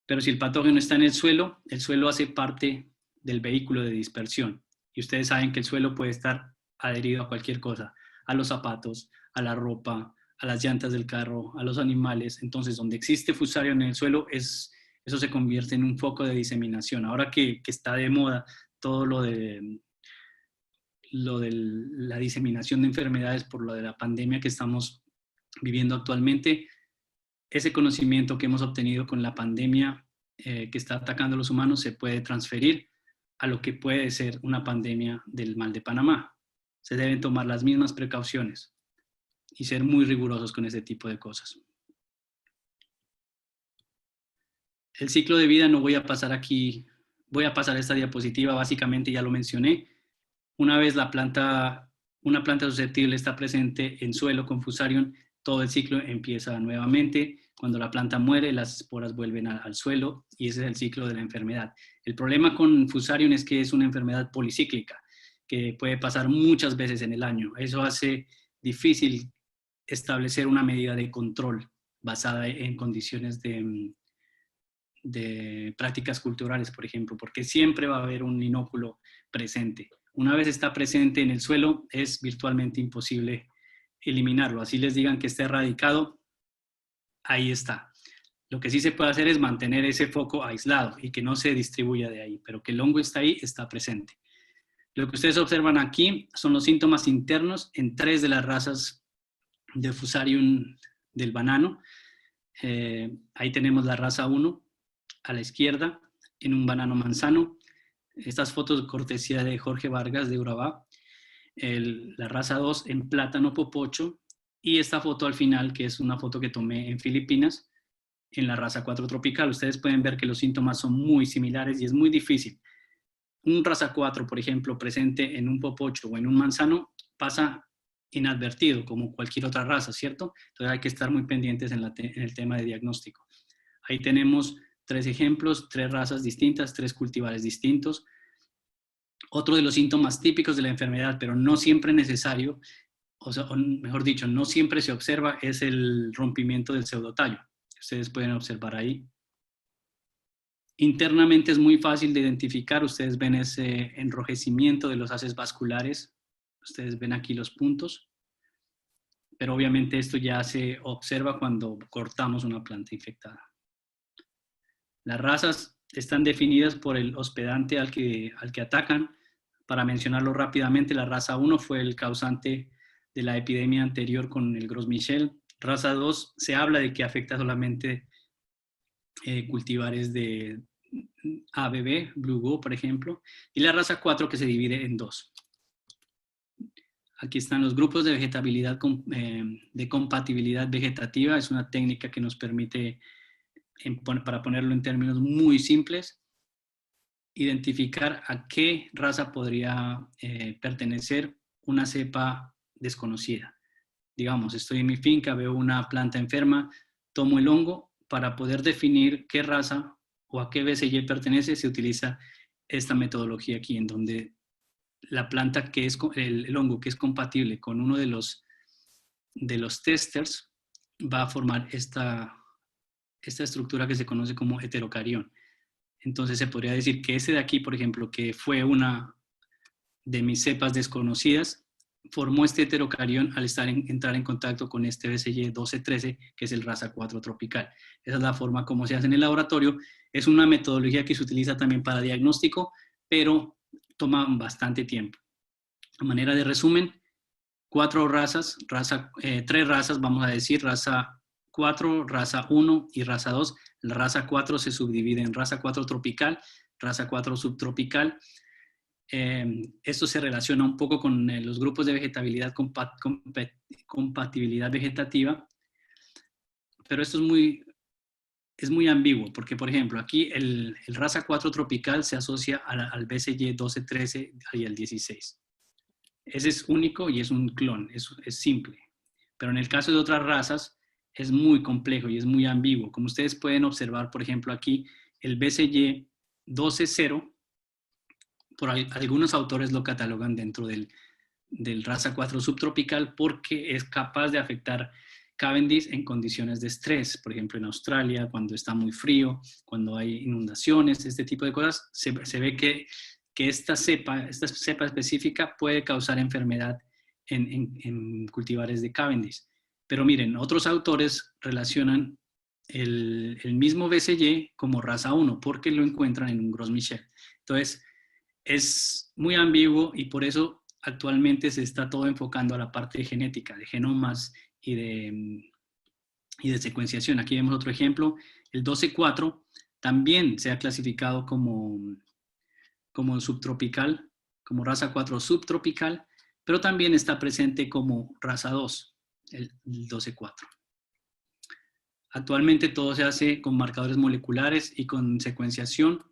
Pero si el patógeno está en el suelo hace parte del vehículo de dispersión. Y ustedes saben que el suelo puede estar adherido a cualquier cosa, a los zapatos, a la ropa, a las llantas del carro, a los animales. Entonces, donde existe Fusarium en el suelo, eso se convierte en un foco de diseminación. Ahora que está de moda todo lo de la diseminación de enfermedades por lo de la pandemia que estamos viviendo actualmente, ese conocimiento que hemos obtenido con la pandemia que está atacando a los humanos se puede transferir a lo que puede ser una pandemia del mal de Panamá. Se deben tomar las mismas precauciones y ser muy rigurosos con ese tipo de cosas. El ciclo de vida no voy a pasar aquí, voy a pasar esta diapositiva, básicamente ya lo mencioné. Una vez una planta susceptible está presente en suelo con Fusarium, todo el ciclo empieza nuevamente. Cuando la planta muere, las esporas vuelven al suelo y ese es el ciclo de la enfermedad. El problema con Fusarium es que es una enfermedad policíclica que puede pasar muchas veces en el año. Eso hace difícil establecer una medida de control basada en condiciones de prácticas culturales, por ejemplo, porque siempre va a haber un inóculo presente. Una vez está presente en el suelo, es virtualmente imposible eliminarlo. Así les digan que está erradicado, ahí está. Lo que sí se puede hacer es mantener ese foco aislado y que no se distribuya de ahí, pero que el hongo está ahí, está presente. Lo que ustedes observan aquí son los síntomas internos en 3 de las razas de Fusarium del banano. Ahí tenemos la raza 1 a la izquierda, en un banano manzano. Estas fotos cortesía de Jorge Vargas de Urabá. La raza 2 en plátano popocho. Y esta foto al final, que es una foto que tomé en Filipinas, en la raza 4 tropical. Ustedes pueden ver que los síntomas son muy similares y es muy difícil. Un raza 4, por ejemplo, presente en un popocho o en un manzano, pasa inadvertido, como cualquier otra raza, ¿cierto? Entonces hay que estar muy pendientes en el tema de diagnóstico. Ahí tenemos 3 ejemplos, 3 razas distintas, 3 cultivares distintos. Otro de los síntomas típicos de la enfermedad, pero no siempre necesario, o mejor dicho, no siempre se observa, es el rompimiento del pseudotallo. Ustedes pueden observar ahí. Internamente es muy fácil de identificar. Ustedes ven ese enrojecimiento de los haces vasculares. Ustedes ven aquí los puntos. Pero obviamente esto ya se observa cuando cortamos una planta infectada. Las razas están definidas por el hospedante al que atacan. Para mencionarlo rápidamente, la raza 1 fue el causante de la epidemia anterior con el Gros Michel. Raza 2 se habla de que afecta solamente cultivares de ABB, Blue Go, por ejemplo, y la raza 4 que se divide en 2. Aquí están los grupos de vegetabilidad, de compatibilidad vegetativa. Es una técnica que nos permite, para ponerlo en términos muy simples, identificar a qué raza podría pertenecer una cepa desconocida. Digamos, estoy en mi finca, veo una planta enferma, tomo el hongo. Para poder definir qué raza o a qué BCG pertenece, se utiliza esta metodología aquí, en donde la planta que es el hongo que es compatible con uno de los testers va a formar esta estructura que se conoce como heterocarión. Entonces se podría decir que ese de aquí, por ejemplo, que fue una de mis cepas desconocidas, formó este heterocarión al entrar en contacto con este BCG 1213, que es el raza 4 tropical. Esa es la forma como se hace en el laboratorio. Es una metodología que se utiliza también para diagnóstico, pero toma bastante tiempo. A manera de resumen, 3 razas, vamos a decir, raza 4, raza 1 y raza 2. La raza 4 se subdivide en raza 4 tropical, raza 4 subtropical. Esto se relaciona un poco con los grupos de vegetabilidad, compatibilidad vegetativa, pero esto es muy ambiguo, porque por ejemplo aquí el raza 4 tropical se asocia al BCG 1213 y al 16. Ese es único y es un clon, es simple, pero en el caso de otras razas es muy complejo y es muy ambiguo. Como ustedes pueden observar, por ejemplo aquí el BCG 12.0 algunos autores lo catalogan dentro del raza 4 subtropical porque es capaz de afectar Cavendish en condiciones de estrés, por ejemplo en Australia, cuando está muy frío, cuando hay inundaciones, este tipo de cosas, se ve que esta cepa específica puede causar enfermedad en cultivares de Cavendish. Pero miren, otros autores relacionan el mismo BCG como raza 1 porque lo encuentran en un Gros Michel. Entonces, es muy ambiguo y por eso actualmente se está todo enfocando a la parte de genética, de genomas y de secuenciación. Aquí vemos otro ejemplo. El 12-4 también se ha clasificado como subtropical, como raza 4 subtropical, pero también está presente como raza 2, el 12-4. Actualmente todo se hace con marcadores moleculares y con secuenciación.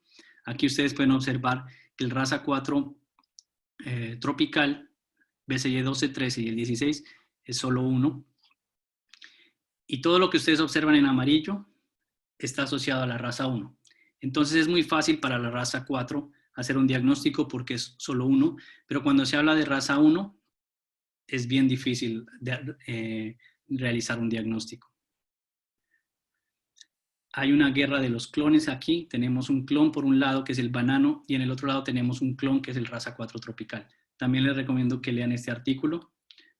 Aquí ustedes pueden observar que el raza 4 tropical, BCG 12, 13 y el 16 es solo 1. Y todo lo que ustedes observan en amarillo está asociado a la raza 1. Entonces es muy fácil para la raza 4 hacer un diagnóstico porque es solo 1, pero cuando se habla de raza 1 es bien difícil realizar un diagnóstico. Hay una guerra de los clones aquí. Tenemos un clon por un lado que es el banano y en el otro lado tenemos un clon que es el raza 4 tropical. También les recomiendo que lean este artículo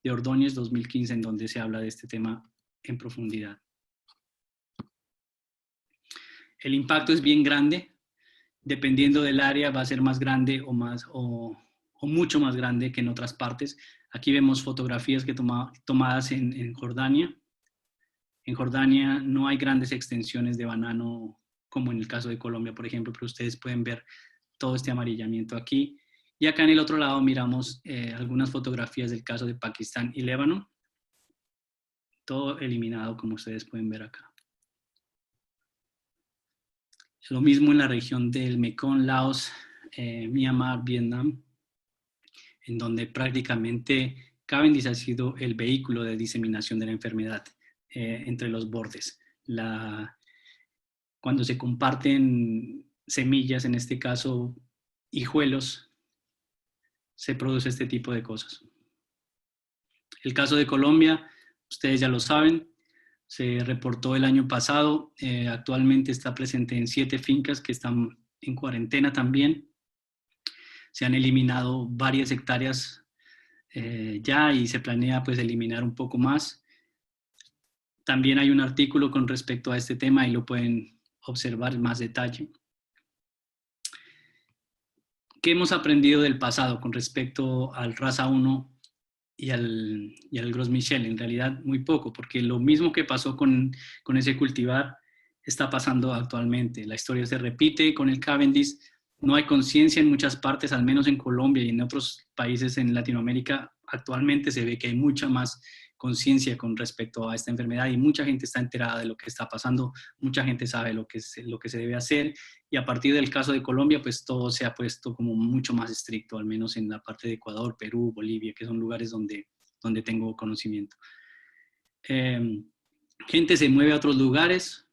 de Ordóñez 2015 en donde se habla de este tema en profundidad. El impacto es bien grande. Dependiendo del área va a ser más grande o mucho más grande que en otras partes. Aquí vemos fotografías tomadas en Jordania. En Jordania no hay grandes extensiones de banano como en el caso de Colombia, por ejemplo, pero ustedes pueden ver todo este amarillamiento aquí. Y acá en el otro lado miramos algunas fotografías del caso de Pakistán y Líbano. Todo eliminado, como ustedes pueden ver acá. Lo mismo en la región del Mekong, Laos, Myanmar, Vietnam, en donde prácticamente Cavendish ha sido el vehículo de diseminación de la enfermedad entre los bordes. Cuando se comparten semillas, en este caso hijuelos, se produce este tipo de cosas. El caso de Colombia, ustedes ya lo saben, se reportó el año pasado, actualmente está presente en 7 fincas que están en cuarentena también. Se han eliminado varias hectáreas ya y se planea pues eliminar un poco más. También hay un artículo con respecto a este tema y lo pueden observar en más detalle. ¿Qué hemos aprendido del pasado con respecto al raza 1 y al Gros Michel? En realidad muy poco, porque lo mismo que pasó con ese cultivar está pasando actualmente. La historia se repite con el Cavendish. No hay conciencia en muchas partes, al menos en Colombia y en otros países en Latinoamérica. Actualmente se ve que hay mucha más conciencia con respecto a esta enfermedad y mucha gente está enterada de lo que está pasando, mucha gente sabe lo que se debe hacer y a partir del caso de Colombia pues todo se ha puesto como mucho más estricto, al menos en la parte de Ecuador, Perú, Bolivia, que son lugares donde tengo conocimiento. Gente se mueve a otros lugares,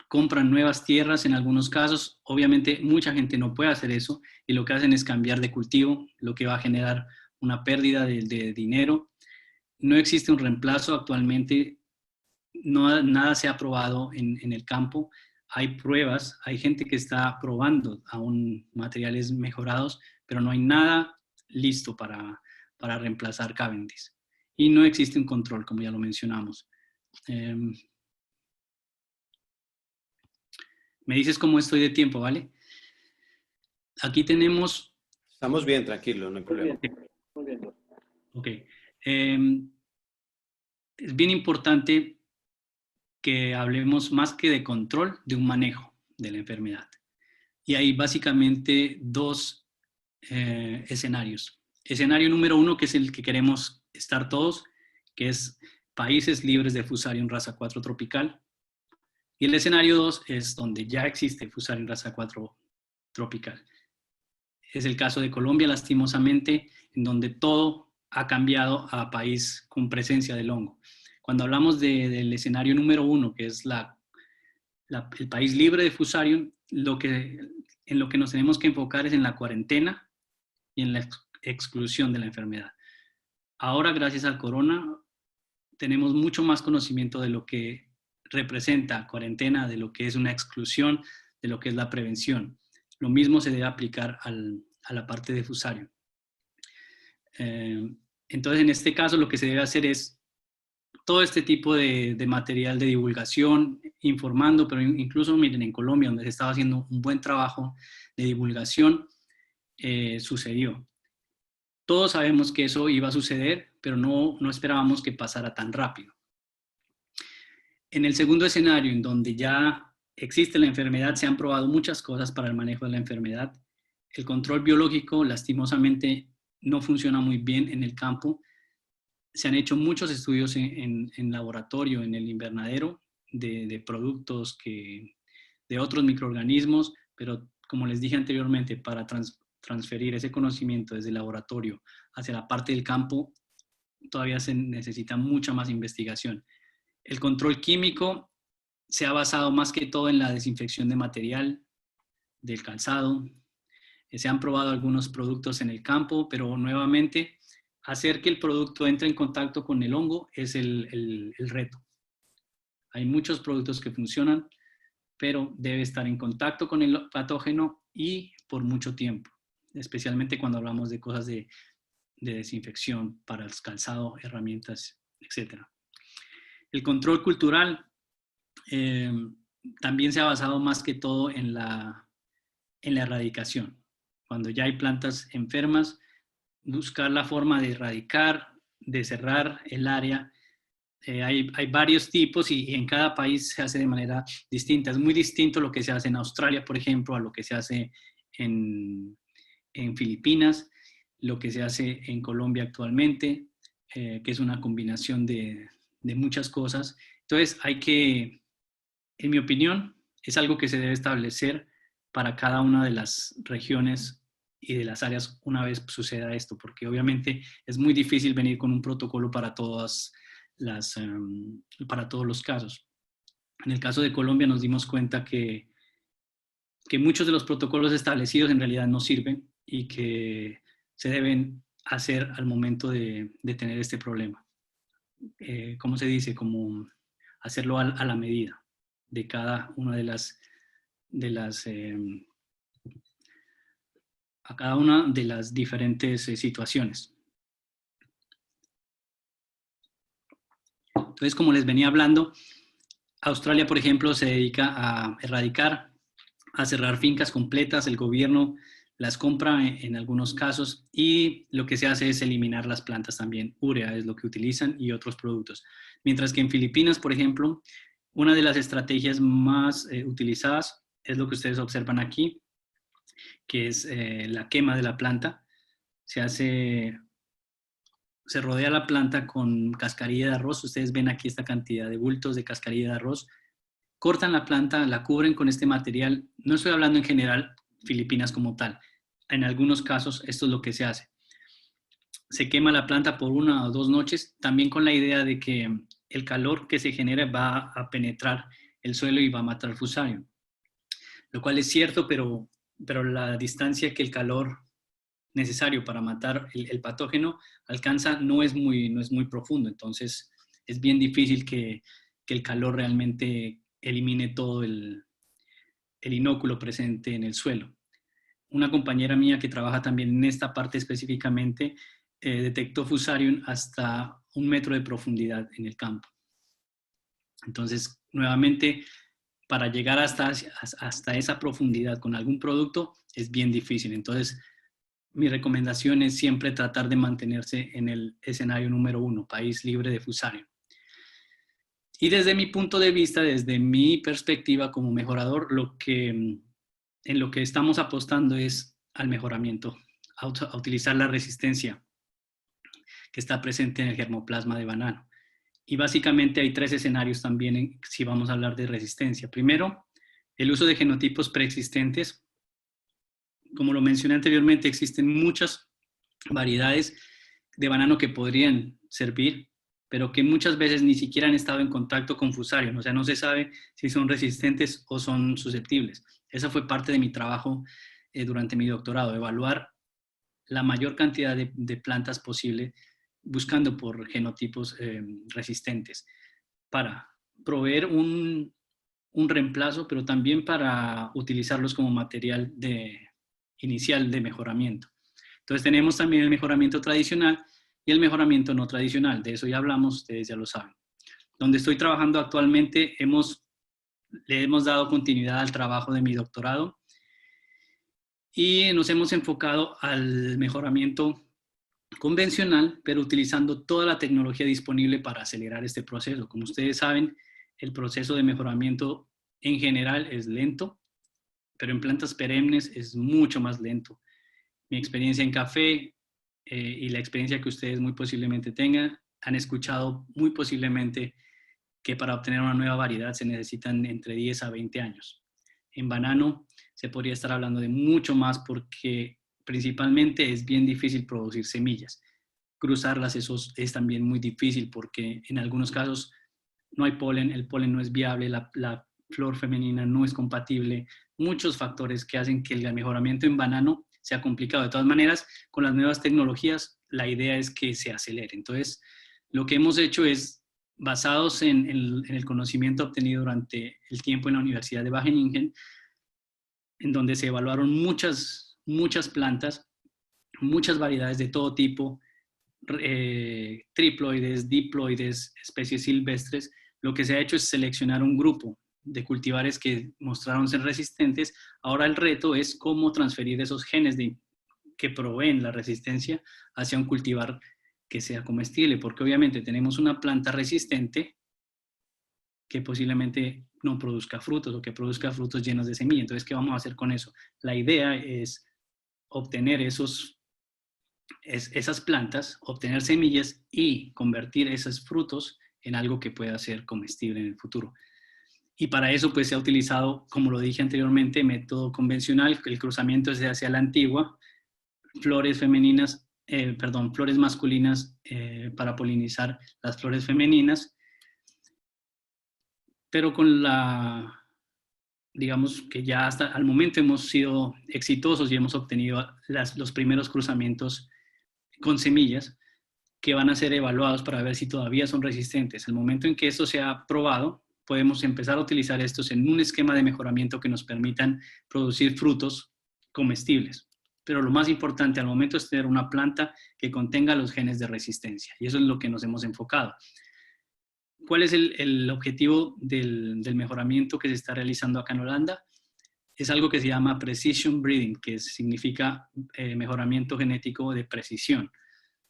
compran nuevas tierras en algunos casos, obviamente mucha gente no puede hacer eso y lo que hacen es cambiar de cultivo, lo que va a generar una pérdida de dinero. No existe un reemplazo actualmente, nada se ha probado en el campo. Hay pruebas, hay gente que está probando aún materiales mejorados, pero no hay nada listo para reemplazar Cavendish. Y no existe un control, como ya lo mencionamos. Me dices cómo estoy de tiempo, ¿vale? Aquí tenemos... Estamos bien, tranquilo, no hay problema. Muy bien. Ok. Es bien importante que hablemos más que de control, de un manejo de la enfermedad. Y hay básicamente 2 escenarios. Escenario número 1, que es el que queremos estar todos, que es países libres de Fusarium raza 4 tropical. Y el escenario 2 es donde ya existe Fusarium raza 4 tropical. Es el caso de Colombia, lastimosamente, en donde todo ha cambiado a país con presencia del hongo. Cuando hablamos del escenario número 1, que es el país libre de Fusarium, en lo que nos tenemos que enfocar es en la cuarentena y en la exclusión de la enfermedad. Ahora, gracias al corona, tenemos mucho más conocimiento de lo que representa cuarentena, de lo que es una exclusión, de lo que es la prevención. Lo mismo se debe aplicar a la parte de Fusarium. Entonces, en este caso, lo que se debe hacer es todo este tipo de material de divulgación, informando, pero incluso, miren, en Colombia, donde se estaba haciendo un buen trabajo de divulgación, sucedió. Todos sabemos que eso iba a suceder, pero no esperábamos que pasara tan rápido. En el segundo escenario, en donde ya existe la enfermedad, se han probado muchas cosas para el manejo de la enfermedad. El control biológico, lastimosamente, no funciona muy bien en el campo. Se han hecho muchos estudios en laboratorio, en el invernadero, de productos de otros microorganismos, pero como les dije anteriormente, para transferir ese conocimiento desde el laboratorio hacia la parte del campo, todavía se necesita mucha más investigación. El control químico se ha basado más que todo en la desinfección de material, del calzado. Se han probado algunos productos en el campo, pero nuevamente hacer que el producto entre en contacto con el hongo es el reto. Hay muchos productos que funcionan, pero debe estar en contacto con el patógeno y por mucho tiempo, especialmente cuando hablamos de cosas de desinfección para el calzado, herramientas, etc. El control cultural también se ha basado más que todo en la erradicación. Cuando ya hay plantas enfermas, buscar la forma de erradicar, de cerrar el área. Hay varios tipos y en cada país se hace de manera distinta. Es muy distinto lo que se hace en Australia, por ejemplo, a lo que se hace en Filipinas, lo que se hace en Colombia actualmente, que es una combinación de muchas cosas. Entonces en mi opinión, es algo que se debe establecer para cada una de las regiones y de las áreas una vez suceda esto, porque obviamente es muy difícil venir con un protocolo para todos los casos. En el caso de Colombia nos dimos cuenta que muchos de los protocolos establecidos en realidad no sirven y que se deben hacer al momento de tener este problema. ¿Cómo se dice? Como hacerlo a la medida de cada una a cada una de las diferentes situaciones. Entonces, como les venía hablando, Australia, por ejemplo, se dedica a erradicar, a cerrar fincas completas. El gobierno las compra en algunos casos y lo que se hace es eliminar las plantas también. Urea es lo que utilizan y otros productos. Mientras que en Filipinas, por ejemplo, una de las estrategias más utilizadas es lo que ustedes observan aquí, que es la quema de la planta. Se rodea la planta con cascarilla de arroz. Ustedes ven aquí esta cantidad de bultos de cascarilla de arroz. Cortan la planta, la cubren con este material. No estoy hablando en general Filipinas como tal. En algunos casos esto es lo que se hace. Se quema la planta por 1 o 2 noches, también con la idea de que el calor que se genera va a penetrar el suelo y va a matar Fusarium. Lo cual es cierto, pero la distancia que el calor necesario para matar el patógeno alcanza no es muy profundo. Entonces es bien difícil que el calor realmente elimine todo el inóculo presente en el suelo. Una compañera mía que trabaja también en esta parte específicamente detectó Fusarium hasta 1 metro de profundidad en el campo. Entonces, nuevamente, para llegar hasta esa profundidad con algún producto es bien difícil. Entonces, mi recomendación es siempre tratar de mantenerse en el escenario número 1, país libre de Fusarium. Y desde mi punto de vista, desde mi perspectiva como mejorador, en lo que estamos apostando es al mejoramiento, a utilizar la resistencia que está presente en el germoplasma de banano. Y básicamente hay 3 escenarios también si vamos a hablar de resistencia. Primero, el uso de genotipos preexistentes. Como lo mencioné anteriormente, existen muchas variedades de banano que podrían servir, pero que muchas veces ni siquiera han estado en contacto con Fusarium. O sea, no se sabe si son resistentes o son susceptibles. Esa fue parte de mi trabajo durante mi doctorado, evaluar la mayor cantidad de plantas posible, buscando por genotipos resistentes, para proveer un reemplazo, pero también para utilizarlos como material inicial de mejoramiento. Entonces tenemos también el mejoramiento tradicional y el mejoramiento no tradicional. De eso ya hablamos, ustedes ya lo saben. Donde estoy trabajando actualmente, le hemos dado continuidad al trabajo de mi doctorado y nos hemos enfocado al mejoramiento convencional, pero utilizando toda la tecnología disponible para acelerar este proceso. Como ustedes saben, el proceso de mejoramiento en general es lento, pero en plantas perennes es mucho más lento. Mi experiencia en café y la experiencia que ustedes muy posiblemente tengan, han escuchado muy posiblemente que para obtener una nueva variedad se necesitan entre 10 a 20 años. En banano se podría estar hablando de mucho más porque principalmente es bien difícil producir semillas. Cruzarlas es también muy difícil porque en algunos casos no hay polen, el polen no es viable, la flor femenina no es compatible, muchos factores que hacen que el mejoramiento en banano sea complicado. De todas maneras, con las nuevas tecnologías, la idea es que se acelere. Entonces, lo que hemos hecho es, basados en el conocimiento obtenido durante el tiempo en la Universidad de Wageningen, en donde se evaluaron muchas plantas, muchas variedades de todo tipo, triploides, diploides, especies silvestres. Lo que se ha hecho es seleccionar un grupo de cultivares que mostraron ser resistentes. Ahora el reto es cómo transferir esos genes que proveen la resistencia hacia un cultivar que sea comestible, porque obviamente tenemos una planta resistente que posiblemente no produzca frutos o que produzca frutos llenos de semilla. Entonces, ¿qué vamos a hacer con eso? La idea es obtener esas plantas, obtener semillas y convertir esos frutos en algo que pueda ser comestible en el futuro. Y para eso pues se ha utilizado, como lo dije anteriormente, método convencional. El cruzamiento se hace a la antigua, flores masculinas para polinizar las flores femeninas, pero digamos que ya hasta al momento hemos sido exitosos y hemos obtenido los primeros cruzamientos con semillas que van a ser evaluados para ver si todavía son resistentes. El momento en que esto sea probado, podemos empezar a utilizar estos en un esquema de mejoramiento que nos permitan producir frutos comestibles. Pero lo más importante al momento es tener una planta que contenga los genes de resistencia. Y eso es lo que nos hemos enfocado. ¿Cuál es el objetivo del mejoramiento que se está realizando acá en Holanda? Es algo que se llama Precision Breeding, que significa mejoramiento genético de precisión.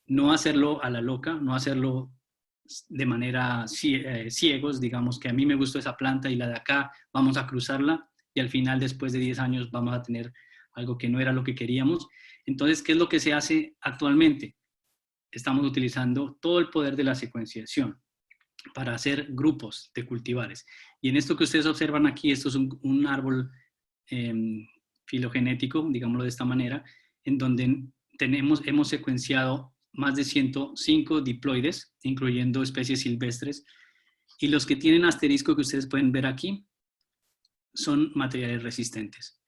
No hacerlo a la loca, no hacerlo de manera ciegos, digamos que a mí me gustó esa planta y la de acá vamos a cruzarla y al final, después de 10 años, vamos a tener algo que no era lo que queríamos. Entonces, ¿qué es lo que se hace actualmente? Estamos utilizando todo el poder de la secuenciación para hacer grupos de cultivares. Y en esto que ustedes observan aquí, esto es un árbol filogenético, digámoslo de esta manera, en donde hemos secuenciado más de 105 diploides, incluyendo especies silvestres, y los que tienen asterisco que ustedes pueden ver aquí son materiales resistentes.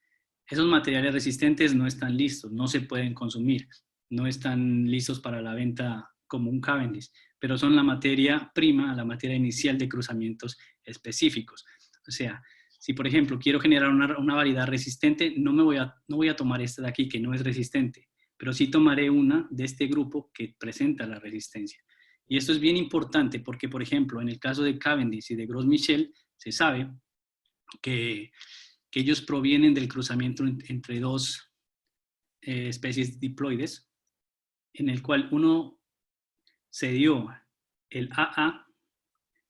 Esos materiales resistentes no están listos, no se pueden consumir, no están listos para la venta como un Cavendish, pero son la materia prima, la materia inicial de cruzamientos específicos. O sea, si por ejemplo quiero generar una variedad resistente, no voy a tomar esta de aquí que no es resistente, pero sí tomaré una de este grupo que presenta la resistencia. Y esto es bien importante porque, por ejemplo, en el caso de Cavendish y de Gros Michel, se sabe que ellos provienen del cruzamiento entre dos especies diploides, en el cual uno se dio el AA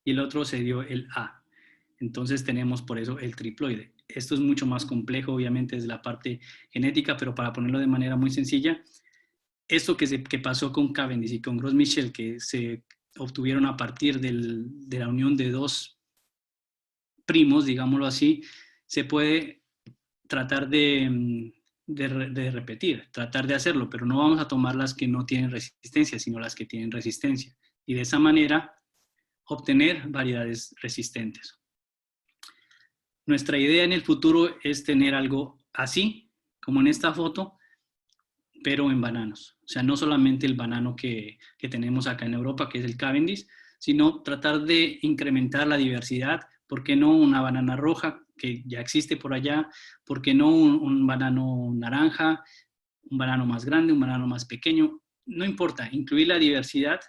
y el otro se dio el A. Entonces tenemos por eso el triploide. Esto es mucho más complejo, obviamente, desde la parte genética, pero para ponerlo de manera muy sencilla, esto que pasó con Cavendish y con Gros Michel, que se obtuvieron a partir de la unión de dos primos, digámoslo así, se puede tratar de repetir, tratar de hacerlo, pero no vamos a tomar las que no tienen resistencia, sino las que tienen resistencia. Y de esa manera obtener variedades resistentes. Nuestra idea en el futuro es tener algo así, como en esta foto, pero en bananos. O sea, no solamente el banano que tenemos acá en Europa, que es el Cavendish, sino tratar de incrementar la diversidad. ¿Por qué no una banana roja, que ya existe por allá? ¿Por qué no un banano naranja, un banano más grande, un banano más pequeño? No importa, incluir la diversidad,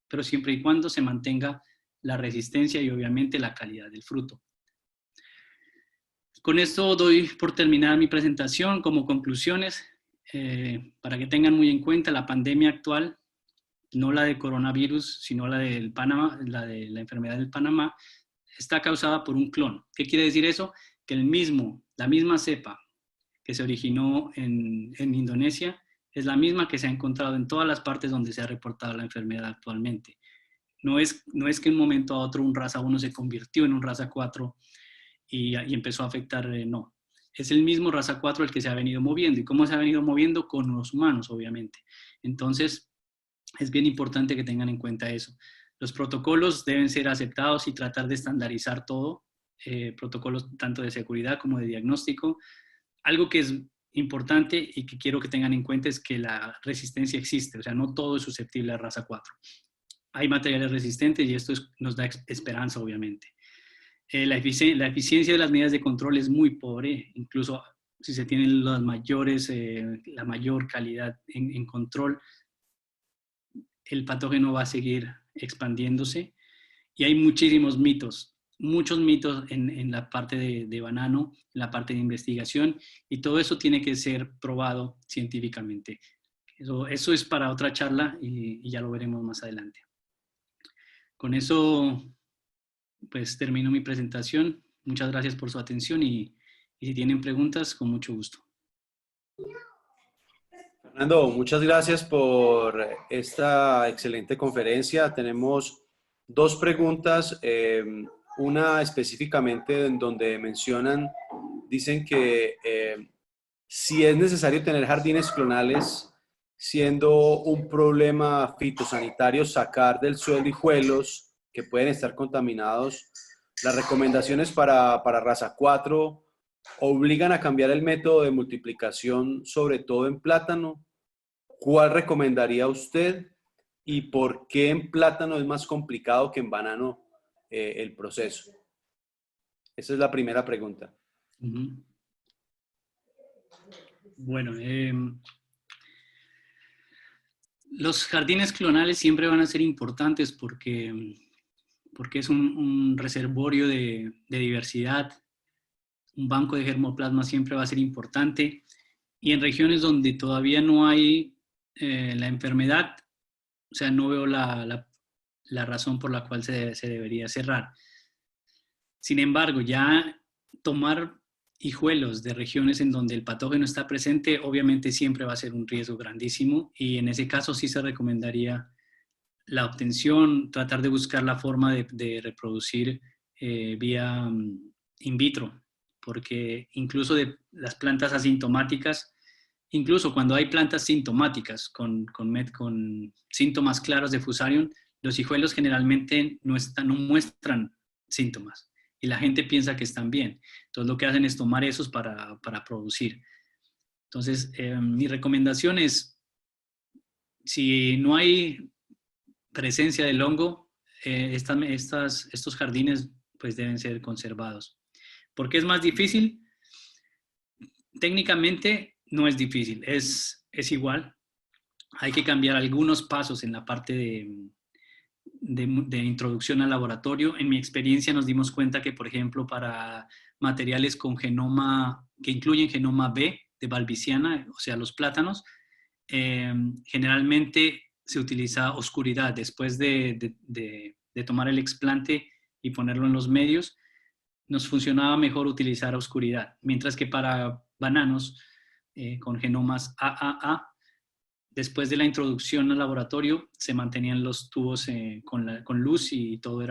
pero siempre y cuando se mantenga la resistencia y obviamente la calidad del fruto. Con esto doy por terminada mi presentación. Como conclusiones, para que tengan muy en cuenta la pandemia actual, no la de coronavirus, sino la del Panamá, la de la enfermedad del Panamá, está causada por un clon. ¿Qué quiere decir eso? Que la misma cepa que se originó en Indonesia es la misma que se ha encontrado en todas las partes donde se ha reportado la enfermedad actualmente. No es que de un momento a otro un raza 1 se convirtió en un raza 4 y empezó a afectar, no. Es el mismo raza 4 el que se ha venido moviendo. ¿Y cómo se ha venido moviendo? Con los humanos, obviamente. Entonces, es bien importante que tengan en cuenta eso. Los protocolos deben ser aceptados y tratar de estandarizar todo, protocolos tanto de seguridad como de diagnóstico. Algo que es importante y que quiero que tengan en cuenta es que la resistencia existe, o sea, no todo es susceptible a raza 4. Hay materiales resistentes y esto nos da esperanza, obviamente. La eficiencia de las medidas de control es muy pobre, incluso si se tienen las mayores, la mayor calidad en control, el patógeno va a seguir expandiéndose. Y hay muchísimos mitos, muchos mitos en la parte de banano, en la parte de investigación, y todo eso tiene que ser probado científicamente. Eso es para otra charla y ya lo veremos más adelante. Con eso, pues termino mi presentación. Muchas gracias por su atención y si tienen preguntas, con mucho gusto. Fernando, muchas gracias por esta excelente conferencia. Tenemos dos preguntas, una específicamente en donde dicen que si es necesario tener jardines clonales, siendo un problema fitosanitario sacar del suelo hijuelos que pueden estar contaminados. Las recomendaciones para raza 4 obligan a cambiar el método de multiplicación, sobre todo en plátano. ¿Cuál recomendaría usted y por qué en plátano es más complicado que en banano el proceso? Esa es la primera pregunta. Bueno, los jardines clonales siempre van a ser importantes porque es un reservorio de diversidad. Un banco de germoplasma siempre va a ser importante. Y en regiones donde todavía no hay la enfermedad, o sea, no veo la razón por la cual se debería cerrar. Sin embargo, ya tomar hijuelos de regiones en donde el patógeno está presente, obviamente siempre va a ser un riesgo grandísimo y en ese caso sí se recomendaría la obtención, tratar de buscar la forma de reproducir vía in vitro, porque incluso de las plantas asintomáticas, incluso cuando hay plantas sintomáticas con síntomas claros de Fusarium, los hijuelos generalmente no muestran síntomas y la gente piensa que están bien. Entonces lo que hacen es tomar esos para producir. Entonces mi recomendación es, si no hay presencia del hongo, estos jardines pues deben ser conservados. ¿Por qué es más difícil? Técnicamente no es difícil, es igual. Hay que cambiar algunos pasos en la parte de introducción al laboratorio. En mi experiencia nos dimos cuenta que, por ejemplo, para materiales con genoma, que incluyen genoma B de Balbiciana, o sea, los plátanos, generalmente se utiliza oscuridad. Después de tomar el explante y ponerlo en los medios, nos funcionaba mejor utilizar oscuridad. Mientras que para bananos con genomas AAA, después de la introducción al laboratorio, se mantenían los tubos con luz y todo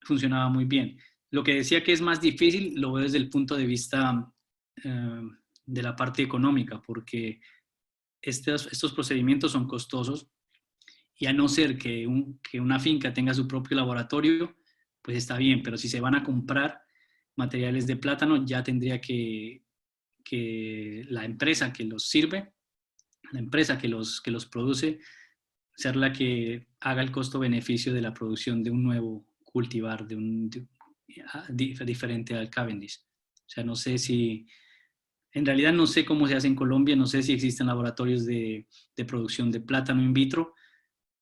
funcionaba muy bien. Lo que decía que es más difícil lo veo desde el punto de vista de la parte económica, porque estos procedimientos son costosos y a no ser que una finca tenga su propio laboratorio, pues está bien, pero si se van a comprar materiales de plátano, ya tendría que la empresa que los sirve la empresa que los produce, ser la que haga el costo-beneficio de la producción de un nuevo cultivar, diferente al Cavendish. O sea, no sé si, en realidad no sé cómo se hace en Colombia, no sé si existen laboratorios de producción de plátano in vitro.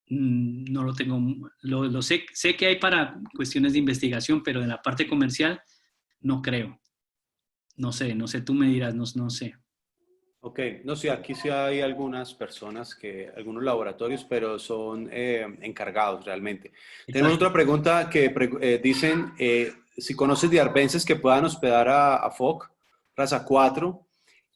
No lo tengo, lo sé que hay para cuestiones de investigación, pero en la parte comercial no creo. No sé, tú me dirás, no sé. Ok, no sé, aquí sí hay algunas personas, algunos laboratorios, pero son encargados realmente. Tenemos Exacto. otra pregunta que dicen si conoces de arbences que puedan hospedar a FOC, raza 4,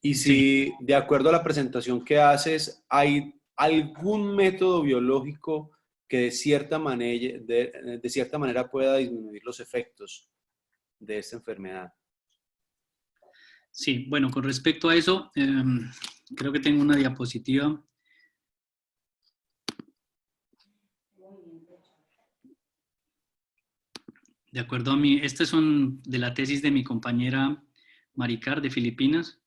y Sí, si de acuerdo a la presentación que haces, hay algún método biológico que de cierta manera pueda disminuir los efectos de esta enfermedad. sí. Bueno, con respecto a eso, creo que tengo una diapositiva. De acuerdo a mí, estas son de la tesis de mi compañera Maricar de Filipinas.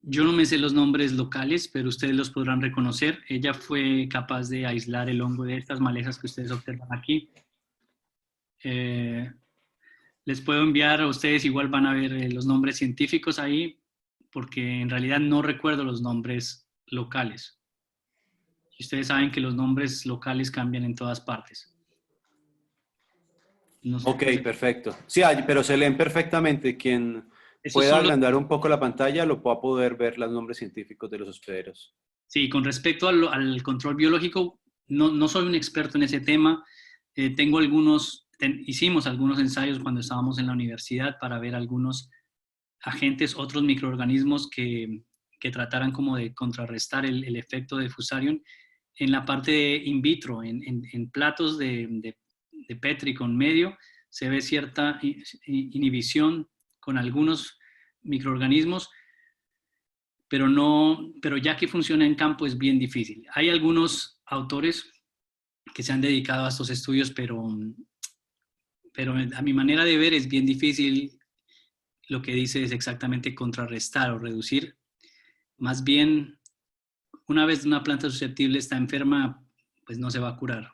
Yo no me sé los nombres locales, pero ustedes los podrán reconocer. Ella fue capaz de aislar el hongo de estas malezas que ustedes observan aquí. Eh, Les puedo enviar a ustedes, igual van a ver los nombres científicos ahí, porque en realidad no recuerdo los nombres locales. Y ustedes saben que los nombres locales cambian en todas partes. No sé, Ok, perfecto. Sí, pero se leen perfectamente. Quien esos pueda son los. agrandar un poco la pantalla lo va a poder ver los nombres científicos de los hospederos. Sí, con respecto al control biológico, no soy un experto en ese tema. Tengo hicimos algunos ensayos cuando estábamos en la universidad para ver algunos agentes, otros microorganismos que trataran como de contrarrestar el efecto de Fusarium en la parte in vitro, en platos de Petri con medio, se ve cierta inhibición con algunos microorganismos, pero ya que funciona en campo es bien difícil. Hay algunos autores que se han dedicado a estos estudios, pero a mi manera de ver es bien difícil. Lo que dice es exactamente contrarrestar o reducir. Más bien, una vez una planta susceptible está enferma, pues no se va a curar.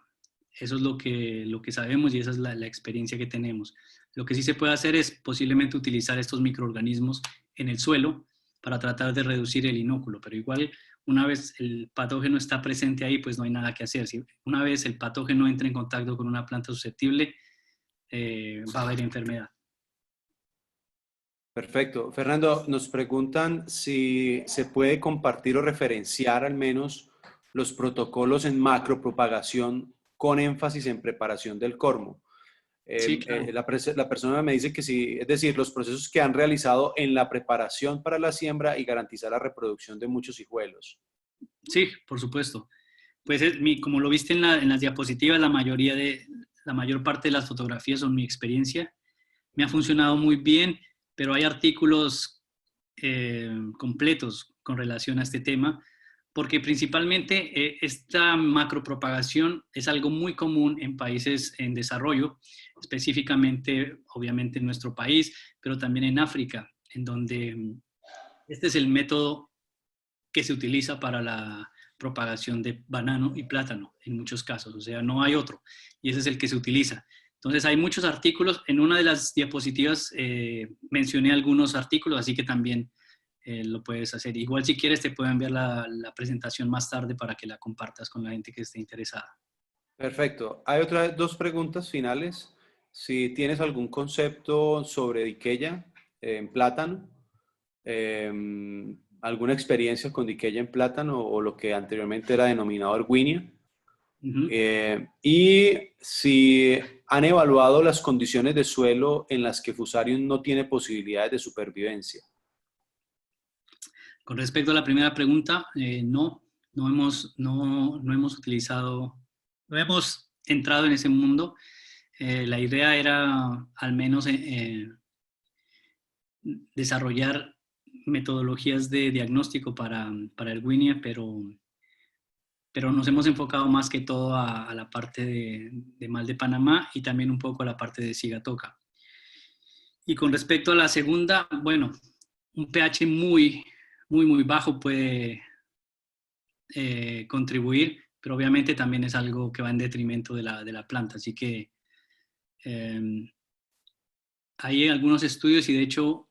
Eso es lo que sabemos y esa es la experiencia que tenemos. Lo que sí se puede hacer es posiblemente utilizar estos microorganismos en el suelo para tratar de reducir el inóculo, pero igual una vez el patógeno está presente ahí, pues no hay nada que hacer. Si una vez el patógeno entra en contacto con una planta susceptible, va a haber enfermedad. Perfecto. Fernando, nos preguntan si se puede compartir o referenciar al menos los protocolos en macropropagación con énfasis en preparación del cormo. Sí, claro. La persona me dice que sí, es decir, los procesos que han realizado en la preparación para la siembra y garantizar la reproducción de muchos hijuelos. Sí, por supuesto. Pues como lo viste en las diapositivas, la mayor parte de las fotografías son mi experiencia. Me ha funcionado muy bien, pero hay artículos completos con relación a este tema, porque principalmente esta macropropagación es algo muy común en países en desarrollo, específicamente, obviamente, en nuestro país, pero también en África, en donde este es el método que se utiliza para la propagación de banano y plátano en muchos casos, o sea, no hay otro, y ese es el que se utiliza. Entonces hay muchos artículos, en una de las diapositivas mencioné algunos artículos, así que también lo puedes hacer. Igual si quieres te puedo enviar la presentación más tarde para que la compartas con la gente que esté interesada. Perfecto. Hay otras dos preguntas finales. Si tienes algún concepto sobre diqueya en plátano, alguna experiencia con diqueya en plátano o lo que anteriormente era denominado Erwinia. Uh-huh. Y si han evaluado las condiciones de suelo en las que Fusarium no tiene posibilidades de supervivencia. Con respecto a la primera pregunta, no hemos utilizado, no hemos entrado en ese mundo. La idea era al menos desarrollar metodologías de diagnóstico para Erwinia, pero nos hemos enfocado más que todo a la parte de mal de Panamá y también un poco a la parte de Sigatoka. Y con respecto a la segunda, bueno, un pH muy bajo puede contribuir, pero obviamente también es algo que va en detrimento de la planta. Así que hay algunos estudios y de hecho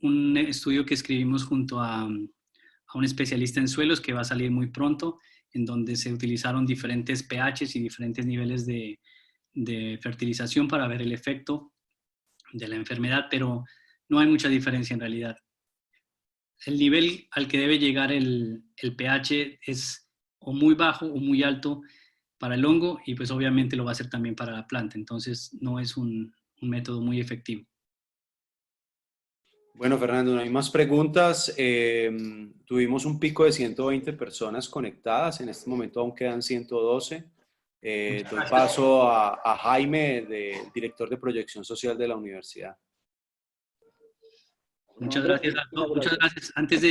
un estudio que escribimos junto a un especialista en suelos que va a salir muy pronto, en donde se utilizaron diferentes pHs y diferentes niveles de fertilización para ver el efecto de la enfermedad, pero no hay mucha diferencia en realidad. El nivel al que debe llegar el pH es o muy bajo o muy alto para el hongo y pues obviamente lo va a hacer también para la planta, entonces no es un método muy efectivo. Bueno, Fernando, no hay más preguntas. Tuvimos un pico de 120 personas conectadas. En este momento aún quedan 112. Doy paso a Jaime, director de proyección social de la universidad. Muchas gracias a todos. Muchas gracias. Antes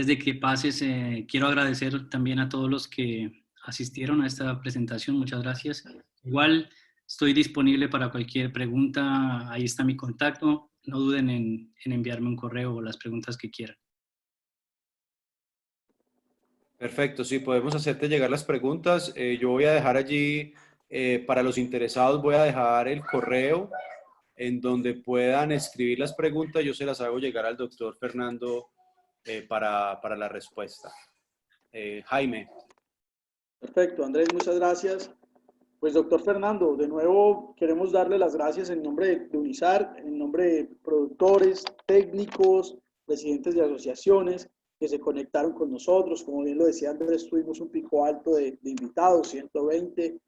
de que pases, quiero agradecer también a todos los que asistieron a esta presentación. Muchas gracias. Igual estoy disponible para cualquier pregunta. Ahí está mi contacto. No duden en enviarme un correo o las preguntas que quieran. Perfecto, sí, podemos hacerte llegar las preguntas. Yo voy a dejar allí, para los interesados, voy a dejar el correo en donde puedan escribir las preguntas. Yo se las hago llegar al doctor Fernando para la respuesta. Jaime. Perfecto, Andrés, muchas gracias. Pues doctor Fernando, de nuevo queremos darle las gracias en nombre de UNISARC, en nombre de productores, técnicos, presidentes de asociaciones que se conectaron con nosotros. Como bien lo decía Andrés, tuvimos un pico alto de invitados, 120.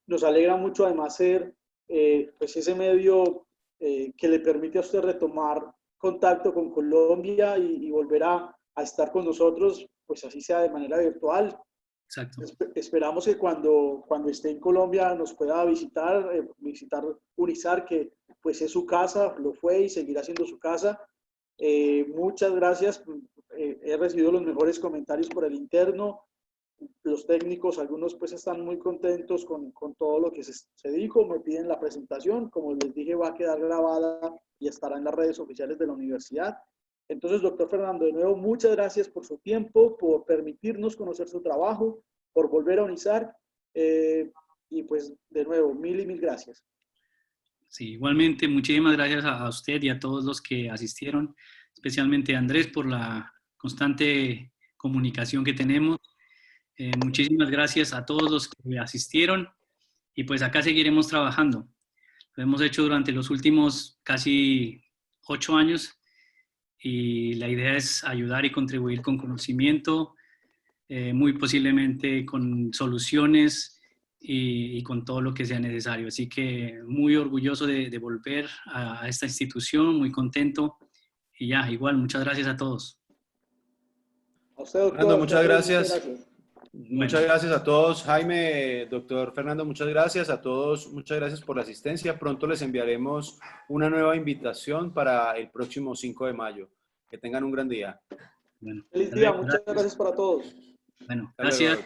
Nos alegra mucho además ser pues ese medio que le permite a usted retomar contacto con Colombia y volver a estar con nosotros, pues así sea de manera virtual. Exacto. Esperamos que cuando esté en Colombia nos pueda visitar UNISARC, que pues es su casa, lo fue y seguirá siendo su casa. Muchas gracias. He recibido los mejores comentarios por el interno. Los técnicos, algunos pues están muy contentos con todo lo que se dijo. Me piden la presentación. Como les dije, va a quedar grabada y estará en las redes oficiales de la universidad. Entonces, doctor Fernando, de nuevo, muchas gracias por su tiempo, por permitirnos conocer su trabajo, por volver a UNISARC, y pues, de nuevo, mil y mil gracias. Sí, igualmente, muchísimas gracias a usted y a todos los que asistieron, especialmente a Andrés por la constante comunicación que tenemos. Muchísimas gracias a todos los que asistieron y pues acá seguiremos trabajando. Lo hemos hecho durante los últimos casi 8 años. Y la idea es ayudar y contribuir con conocimiento, muy posiblemente con soluciones y con todo lo que sea necesario. Así que muy orgulloso de volver a esta institución, muy contento. Y ya, igual, muchas gracias a todos. A usted, doctor. Fernando, muchas gracias. Muchas gracias. Muchas gracias a todos. Jaime, doctor Fernando, muchas gracias a todos. Muchas gracias por la asistencia. Pronto les enviaremos una nueva invitación para el próximo 5 de mayo. Que tengan un gran día. Bueno, feliz día. Muchas gracias para todos. Bueno, gracias.